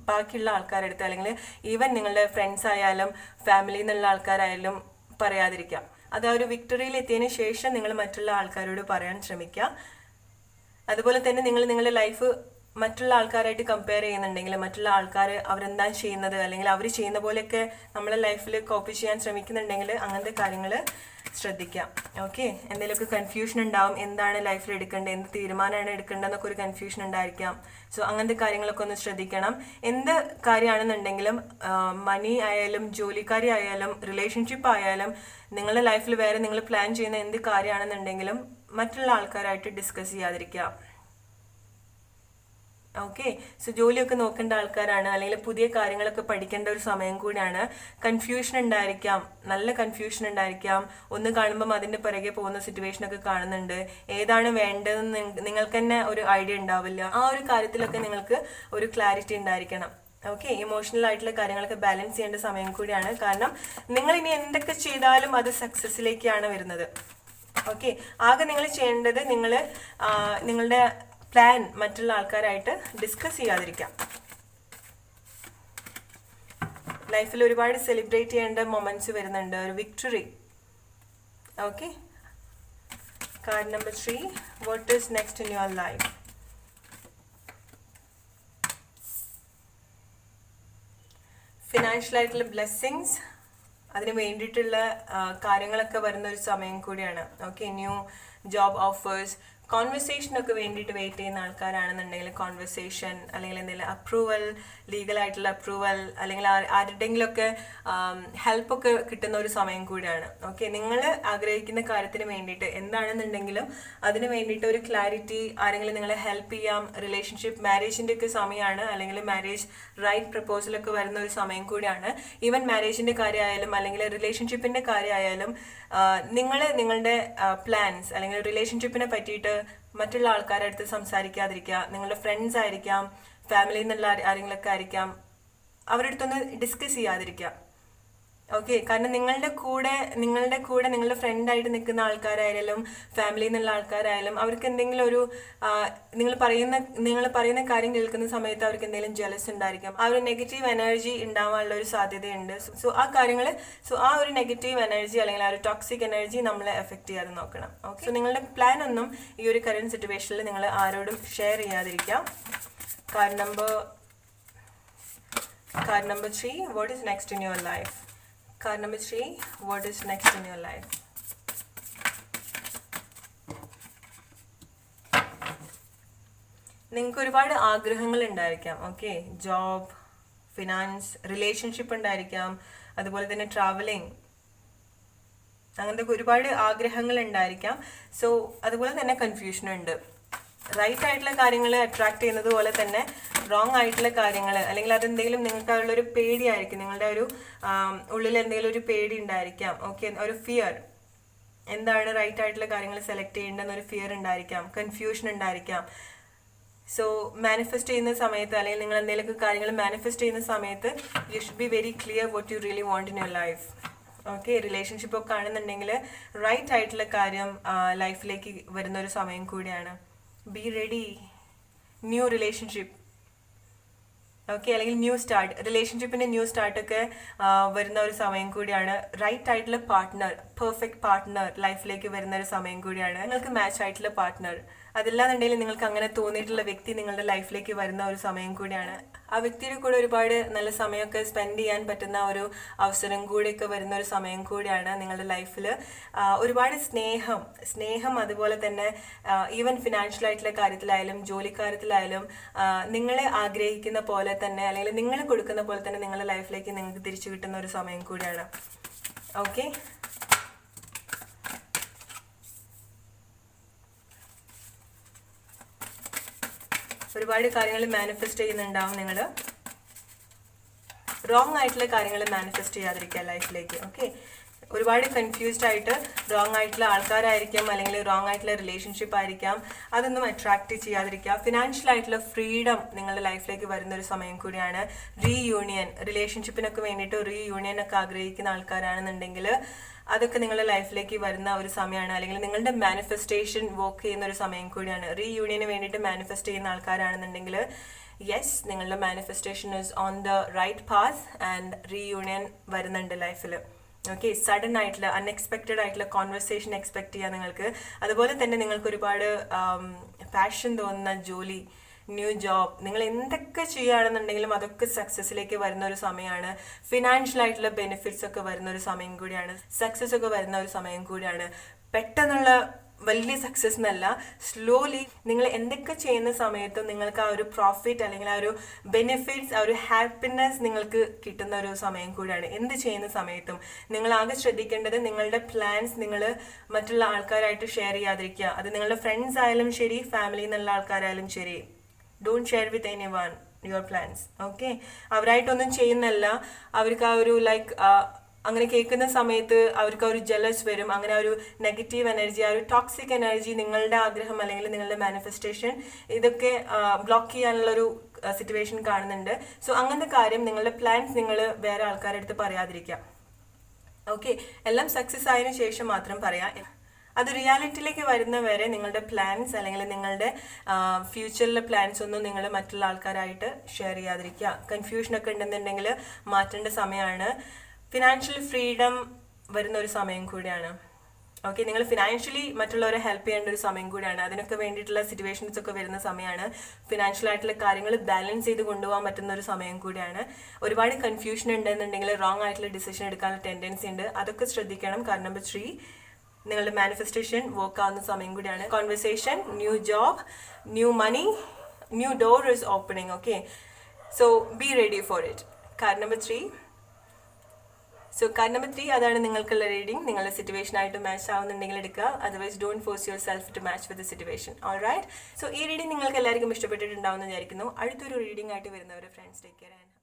ബാക്കിയുള്ള ആൾക്കാരെടുത്ത്, അല്ലെങ്കിൽ ഈവൻ നിങ്ങളുടെ ഫ്രണ്ട്സ് ആയാലും ഫാമിലിയിൽ നിന്നുള്ള ആൾക്കാരായാലും പറയാതിരിക്കാം. അത് ആ ഒരു വിക്ടറിയിൽ എത്തിയതിന് ശേഷം നിങ്ങൾ മറ്റുള്ള ആൾക്കാരോട് പറയാൻ ശ്രമിക്കുക. അതുപോലെ തന്നെ നിങ്ങൾ നിങ്ങളുടെ ലൈഫ് മറ്റുള്ള ആൾക്കാരായിട്ട് കമ്പയർ ചെയ്യുന്നുണ്ടെങ്കിൽ, മറ്റുള്ള ആൾക്കാർ അവരെന്താ ചെയ്യുന്നത് അല്ലെങ്കിൽ അവർ ചെയ്യുന്ന പോലെയൊക്കെ നമ്മളെ ലൈഫിൽ കോപ്പി ചെയ്യാൻ ശ്രമിക്കുന്നുണ്ടെങ്കിൽ അങ്ങനത്തെ കാര്യങ്ങൾ ശ്രദ്ധിക്കാം. ഓക്കെ, എന്തെങ്കിലുമൊക്കെ കൺഫ്യൂഷൻ ഉണ്ടാവും, എന്താണ് ലൈഫിൽ എടുക്കേണ്ടത്, എന്ത് തീരുമാനമാണ് എടുക്കേണ്ടതെന്നൊക്കെ ഒരു കൺഫ്യൂഷൻ ഉണ്ടായിരിക്കാം. സോ അങ്ങനത്തെ കാര്യങ്ങളൊക്കെ ഒന്ന് ശ്രദ്ധിക്കണം. എന്ത് കാര്യമാണെന്നുണ്ടെങ്കിലും, മണി ആയാലും ജോലിക്കാരി ആയാലും റിലേഷൻഷിപ്പ് ആയാലും നിങ്ങളുടെ ലൈഫിൽ വേറെ നിങ്ങൾ പ്ലാൻ ചെയ്യുന്ന എന്ത് കാര്യമാണെന്നുണ്ടെങ്കിലും മറ്റുള്ള ആൾക്കാരായിട്ട് ഡിസ്കസ് ചെയ്യാതിരിക്കുക. ഓക്കെ, സോ ജോലിയൊക്കെ നോക്കേണ്ട ആൾക്കാരാണ്, അല്ലെങ്കിൽ പുതിയ കാര്യങ്ങളൊക്കെ പഠിക്കേണ്ട ഒരു സമയം കൂടിയാണ്. കൺഫ്യൂഷൻ ഉണ്ടായിരിക്കാം, നല്ല കൺഫ്യൂഷൻ ഉണ്ടായിരിക്കാം. ഒന്ന് കാണുമ്പം അതിൻ്റെ പിറകെ പോകുന്ന സിറ്റുവേഷനൊക്കെ കാണുന്നുണ്ട്. ഏതാണ് വേണ്ടതെന്ന് നിങ്ങൾക്ക് തന്നെ ഒരു ഐഡിയ ഉണ്ടാവില്ല. ആ ഒരു കാര്യത്തിലൊക്കെ നിങ്ങൾക്ക് ഒരു ക്ലാരിറ്റി ഉണ്ടായിരിക്കണം. ഓക്കെ, ഇമോഷണൽ ആയിട്ടുള്ള കാര്യങ്ങളൊക്കെ ബാലൻസ് ചെയ്യേണ്ട സമയം കൂടിയാണ്. കാരണം നിങ്ങൾ ഇനി എന്തൊക്കെ ചെയ്താലും അത് സക്സസ്സിലേക്കാണ് വരുന്നത്. ഓക്കെ, ആകെ നിങ്ങൾ ചെയ്യേണ്ടത് നിങ്ങളുടെ പ്ലാൻ മറ്റുള്ള ആൾക്കാരായിട്ട് ഡിസ്കസ് ചെയ്യാതിരിക്കാം. ലൈഫിൽ ഒരുപാട് സെലിബ്രേറ്റ് ചെയ്യേണ്ട മൊമെന്റ്സ് വരുന്നുണ്ട്, ഒരു victory. Okay, card number 3, what is next in your life? Financial ആയിട്ടുള്ള ബ്ലെസ്സിങ്സ്, അതിന് വേണ്ടിയിട്ടുള്ള കാര്യങ്ങളൊക്കെ വരുന്ന ഒരു സമയം കൂടിയാണ്. ഓക്കെ, ന്യൂ ജോബ് ഓഫേഴ്സ്, കോൺവെർസേഷനൊക്കെ വേണ്ടിയിട്ട് വെയിറ്റ് ചെയ്യുന്ന ആൾക്കാരാണെന്നുണ്ടെങ്കിൽ കോൺവെർസേഷൻ, അല്ലെങ്കിൽ എന്തെങ്കിലും അപ്രൂവൽ, ലീഗലായിട്ടുള്ള അപ്രൂവൽ, അല്ലെങ്കിൽ ആരുടെങ്കിലൊക്കെ ഹെൽപ്പൊക്കെ കിട്ടുന്ന ഒരു സമയം കൂടിയാണ്. ഓക്കെ, നിങ്ങൾ ആഗ്രഹിക്കുന്ന കാര്യത്തിന് വേണ്ടിയിട്ട് എന്താണെന്നുണ്ടെങ്കിലും അതിന് വേണ്ടിയിട്ട് ഒരു ക്ലാരിറ്റി, ആരെങ്കിലും നിങ്ങളെ ഹെൽപ്പ് ചെയ്യാം. റിലേഷൻഷിപ്പ്, മാരേജിൻ്റെ ഒക്കെ സമയമാണ്, അല്ലെങ്കിൽ മാരേജ് റൈറ്റ് പ്രപ്പോസലൊക്കെ വരുന്ന ഒരു സമയം കൂടിയാണ്. ഈവൻ മാരേജിൻ്റെ കാര്യമായാലും അല്ലെങ്കിൽ റിലേഷൻഷിപ്പിൻ്റെ കാര്യമായാലും നിങ്ങളുടെ പ്ലാൻസ് അല്ലെങ്കിൽ റിലേഷൻഷിപ്പിനെ പറ്റിയിട്ട് മറ്റുള്ള ആൾക്കാരുടെ അടുത്ത് സംസാരിക്കാതിരിക്കുക. നിങ്ങളുടെ ഫ്രണ്ട്സ് ആയിരിക്കാം, ഫാമിലിയിൽ നിന്നുള്ള ആരെങ്കിലൊക്കെ ആയിരിക്കാം, അവരുടെ അടുത്തൊന്ന് ഡിസ്കസ് ചെയ്യാതിരിക്കുക. ഓക്കെ, കാരണം നിങ്ങളുടെ കൂടെ നിങ്ങളുടെ ഫ്രണ്ടായിട്ട് നിൽക്കുന്ന ആൾക്കാരായാലും ഫാമിലിയിൽ നിന്നുള്ള ആൾക്കാരായാലും അവർക്ക് എന്തെങ്കിലും ഒരു നിങ്ങൾ പറയുന്ന കാര്യം കേൾക്കുന്ന സമയത്ത് അവർക്ക് എന്തെങ്കിലും ജലസ് ഉണ്ടായിരിക്കാം. ആ ഒരു നെഗറ്റീവ് എനർജി ഉണ്ടാവാനുള്ള ഒരു സാധ്യതയുണ്ട്. സോ ആ ഒരു നെഗറ്റീവ് എനർജി അല്ലെങ്കിൽ ആ ഒരു ടോക്സിക് എനർജി നമ്മളെ എഫക്ട് ചെയ്യാതെ നോക്കണം. ഓക്കെ, സോ നിങ്ങളുടെ പ്ലാൻ ഒന്നും ഈ ഒരു കറന്റ് സിറ്റുവേഷനിൽ നിങ്ങൾ ആരോടും ഷെയർ ചെയ്യാതിരിക്കാം. Card number 3, what is next in your life? Card number 3, what is next in your life? നിങ്ങൾക്ക് ഒരുപാട് ആഗ്രഹങ്ങൾ ഉണ്ടായിരിക്കാം. ഓക്കെ, ജോബ്, ഫിനാൻസ്, റിലേഷൻഷിപ്പ് ഉണ്ടായിരിക്കാം, അതുപോലെ തന്നെ ട്രാവലിംഗ്, അങ്ങനത്തെ ഒരുപാട് ആഗ്രഹങ്ങൾ ഉണ്ടായിരിക്കാം. സോ അതുപോലെ തന്നെ കൺഫ്യൂഷനും ഉണ്ട്. റൈറ്റ് ആയിട്ടുള്ള കാര്യങ്ങൾ അട്രാക്ട് ചെയ്യുന്നത് പോലെ തന്നെ റോങ് ആയിട്ടുള്ള കാര്യങ്ങൾ, അല്ലെങ്കിൽ അതെന്തെങ്കിലും നിങ്ങൾക്ക് ഉള്ളൊരു പേടിയായിരിക്കും, നിങ്ങളുടെ ഒരു ഉള്ളിൽ എന്തെങ്കിലും ഒരു പേടി ഉണ്ടായിരിക്കാം. ഓക്കെ, ഒരു ഫിയർ, എന്താണ് റൈറ്റ് ആയിട്ടുള്ള കാര്യങ്ങൾ സെലക്ട് ചെയ്യേണ്ടെന്നൊരു ഫിയർ ഉണ്ടായിരിക്കാം, കൺഫ്യൂഷൻ ഉണ്ടായിരിക്കാം. സോ മാനിഫെസ്റ്റ് ചെയ്യുന്ന സമയത്ത്, അല്ലെങ്കിൽ നിങ്ങൾ എന്തെങ്കിലുമൊക്കെ കാര്യങ്ങൾ മാനിഫെസ്റ്റ് ചെയ്യുന്ന സമയത്ത് you should be very clear what you really want in your life. Okay, relationship ഒക്കെ ആണെന്നുണ്ടെങ്കിൽ റൈറ്റ് ആയിട്ടുള്ള കാര്യം ലൈഫിലേക്ക് വരുന്ന ഒരു സമയം കൂടിയാണ്. Be ready, new relationship. Okay, അല്ലെങ്കിൽ ന്യൂ സ്റ്റാർട്ട്, റിലേഷൻഷിപ്പിൻ്റെ ന്യൂ സ്റ്റാർട്ടൊക്കെ വരുന്ന ഒരു സമയം കൂടിയാണ്. റൈറ്റ് ആയിട്ടുള്ള പാർട്ട്ണർ, പെർഫെക്റ്റ് പാർട്ട്ണർ ലൈഫിലേക്ക് വരുന്ന ഒരു സമയം കൂടിയാണ്. നിങ്ങൾക്ക് മാച്ച് ആയിട്ടുള്ള പാർട്ട്ണർ, അതില്ലാന്നുണ്ടെങ്കിൽ നിങ്ങൾക്ക് അങ്ങനെ തോന്നിയിട്ടുള്ള വ്യക്തി നിങ്ങളുടെ ലൈഫിലേക്ക് വരുന്ന ഒരു സമയം കൂടിയാണ്. ആ വ്യക്തിയുടെ കൂടെ ഒരുപാട് നല്ല സമയമൊക്കെ സ്പെൻഡ് ചെയ്യാൻ പറ്റുന്ന ഒരു അവസരം കൂടിയൊക്കെ വരുന്ന ഒരു സമയം കൂടിയാണ് നിങ്ങളുടെ ലൈഫിൽ. ഒരുപാട് സ്നേഹം അതുപോലെ തന്നെ ഈവൻ ഫിനാൻഷ്യൽ ആയിട്ടുള്ള കാര്യത്തിലായാലും ജോലിക്കാര്യത്തിലായാലും നിങ്ങളെ ആഗ്രഹിക്കുന്ന പോലെ തന്നെ, അല്ലെങ്കിൽ നിങ്ങൾ കൊടുക്കുന്ന പോലെ തന്നെ നിങ്ങളുടെ ലൈഫിലേക്ക് നിങ്ങൾക്ക് തിരിച്ചു കിട്ടുന്ന ഒരു സമയം കൂടിയാണ്. ഓക്കെ, ഒരുപാട് കാര്യങ്ങൾ മാനിഫെസ്റ്റ് ചെയ്യുന്നുണ്ടാവും. നിങ്ങൾ റോങ് ആയിട്ടുള്ള കാര്യങ്ങൾ മാനിഫെസ്റ്റ് ചെയ്യാതിരിക്കുക ലൈഫിലേക്ക്. ഓക്കെ, ഒരുപാട് കൺഫ്യൂസ്ഡ് ആയിട്ട് റോങ് ആയിട്ടുള്ള ആൾക്കാരായിരിക്കാം, അല്ലെങ്കിൽ റോങ് ആയിട്ടുള്ള റിലേഷൻഷിപ്പ് ആയിരിക്കാം, അതൊന്നും അട്രാക്ട് ചെയ്യാതിരിക്കുക. ഫിനാൻഷ്യൽ ആയിട്ടുള്ള ഫ്രീഡം നിങ്ങളുടെ ലൈഫിലേക്ക് വരുന്ന ഒരു സമയം കൂടിയാണ്. റീയൂണിയൻ, റിലേഷൻഷിപ്പിനൊക്കെ വേണ്ടിയിട്ട് റീയൂണിയൻ ഒക്കെ ആഗ്രഹിക്കുന്ന ആൾക്കാരാണെന്നുണ്ടെങ്കിൽ അതൊക്കെ നിങ്ങളുടെ ലൈഫിലേക്ക് വരുന്ന ഒരു സമയമാണ്. അല്ലെങ്കിൽ നിങ്ങളുടെ മാനിഫെസ്റ്റേഷൻ വർക്ക് ചെയ്യുന്ന ഒരു സമയം കൂടിയാണ്. റീയൂണിയന് വേണ്ടിയിട്ട് മാനിഫെസ്റ്റ് ചെയ്യുന്ന ആൾക്കാരാണെന്നുണ്ടെങ്കിൽ യെസ്, നിങ്ങളുടെ manifestation is on the right path and reunion വരുന്നുണ്ട് ലൈഫിൽ. ഓക്കെ, സഡൻ ആയിട്ടുള്ള അൺഎക്സ്പെക്റ്റഡ് ആയിട്ടുള്ള കോൺവെർസേഷൻ എക്സ്പെക്ട് ചെയ്യാം നിങ്ങൾക്ക്. അതുപോലെ തന്നെ നിങ്ങൾക്ക് ഒരുപാട് പാഷൻ തോന്നുന്ന ജോലി, ന്യൂ ജോബ്, നിങ്ങൾ എന്തൊക്കെ ചെയ്യുകയാണെന്നുണ്ടെങ്കിലും അതൊക്കെ സക്സസ്സിലേക്ക് വരുന്ന ഒരു സമയമാണ്. ഫിനാൻഷ്യൽ ആയിട്ടുള്ള ബെനിഫിറ്റ്സ് ഒക്കെ വരുന്ന ഒരു സമയം കൂടിയാണ്. സക്സസ് ഒക്കെ വരുന്ന ഒരു സമയം കൂടിയാണ്. പെട്ടെന്നുള്ള വലിയ സക്സസ് എന്നല്ല, സ്ലോലി നിങ്ങൾ എന്തൊക്കെ ചെയ്യുന്ന സമയത്തും നിങ്ങൾക്ക് ആ ഒരു പ്രോഫിറ്റ് അല്ലെങ്കിൽ ആ ഒരു ബെനിഫിറ്റ്സ്, ആ ഒരു ഹാപ്പിനെസ് നിങ്ങൾക്ക് കിട്ടുന്ന ഒരു സമയം കൂടിയാണ്. എന്ത് ചെയ്യുന്ന സമയത്തും നിങ്ങൾ ആകെ ശ്രദ്ധിക്കേണ്ടത് നിങ്ങളുടെ പ്ലാൻസ് നിങ്ങൾ മറ്റുള്ള ആൾക്കാരായിട്ട് ഷെയർ ചെയ്യാതിരിക്കുക. അത് നിങ്ങളുടെ ഫ്രണ്ട്സ് ആയാലും ശരി, ഫാമിലിയിൽ നിന്നുള്ള ആൾക്കാരായാലും ശരി. Don't share with anyone your plans. Okay, അവരായിട്ടൊന്നും ചെയ്യുന്നല്ല, അവർക്ക് ആ ഒരു അങ്ങനെ കേൾക്കുന്ന സമയത്ത് അവർക്ക് ഒരു ജലസ് വരും. അങ്ങനെ ഒരു നെഗറ്റീവ് എനർജി, ആ ഒരു ടോക്സിക് എനർജി നിങ്ങളുടെ ആഗ്രഹം അല്ലെങ്കിൽ നിങ്ങളുടെ മാനിഫെസ്റ്റേഷൻ ഇതൊക്കെ ബ്ലോക്ക് ചെയ്യാനുള്ളൊരു സിറ്റുവേഷൻ കാണുന്നുണ്ട്. സോ അങ്ങനത്തെ കാര്യം, നിങ്ങളുടെ പ്ലാൻസ് നിങ്ങൾ വേറെ ആൾക്കാരുടെ അടുത്ത് പറയാതിരിക്കുക. ഓക്കെ, എല്ലാം സക്സസ് ആയതിനു ശേഷം മാത്രം പറയാം. അത് റിയാലിറ്റിയിലേക്ക് വരുന്നവരെ നിങ്ങളുടെ പ്ലാൻസ് അല്ലെങ്കിൽ നിങ്ങളുടെ ഫ്യൂച്ചറിലെ പ്ലാൻസ് ഒന്നും നിങ്ങൾ മറ്റുള്ള ആൾക്കാരായിട്ട് ഷെയർ ചെയ്യാതിരിക്കുക. കൺഫ്യൂഷനൊക്കെ ഉണ്ടെന്നുണ്ടെങ്കിൽ മാറ്റേണ്ട സമയമാണ്. ഫിനാൻഷ്യൽ ഫ്രീഡം വരുന്ന ഒരു സമയം കൂടിയാണ്. ഓക്കെ, നിങ്ങൾ ഫിനാൻഷ്യലി മറ്റുള്ളവരെ ഹെൽപ്പ് ചെയ്യേണ്ട ഒരു സമയം കൂടിയാണ്. അതിനൊക്കെ വേണ്ടിയിട്ടുള്ള സിറ്റുവേഷൻസ് ഒക്കെ വരുന്ന സമയമാണ്. ഫിനാൻഷ്യൽ ആയിട്ടുള്ള കാര്യങ്ങൾ ബാലൻസ് ചെയ്ത് കൊണ്ടുപോകാൻ പറ്റുന്ന ഒരു സമയം കൂടിയാണ്. ഒരുപാട് കൺഫ്യൂഷൻ ഉണ്ടെന്നുണ്ടെങ്കിൽ റോങ് ആയിട്ടുള്ള ഡിസിഷൻ എടുക്കാനുള്ള ടെൻഡൻസി ഉണ്ട്. അതൊക്കെ ശ്രദ്ധിക്കണം. കാരണം നമ്പർ 3, നിങ്ങളുടെ മാനിഫെസ്റ്റേഷൻ വർക്ക് ആവുന്ന സമയം കൂടിയാണ്. Conversation, new job, new money, new door is opening. Okay, so be ready for it. Card number 3. So card number 3 അതാണ് നിങ്ങൾക്കുള്ള റീഡിംഗ്. നിങ്ങളുടെ സിറ്റുവേഷൻ ആയിട്ട് മാച്ച് ആവുന്നുണ്ടെങ്കിൽ എടുക്കുക. Otherwise don't force yourself to match with the situation. Alright, so ഈ reading നിങ്ങൾക്ക് എല്ലാവർക്കും ഇഷ്ടപ്പെട്ടിട്ടുണ്ടാവുമെന്ന് വിചാരിക്കുന്നു. അടുത്തൊരു റീഡിംഗ് ആയിട്ട് വരുന്നവരെ ഫ്രണ്ട്സ്, ടേക്ക് കെയർ ആൻഡ്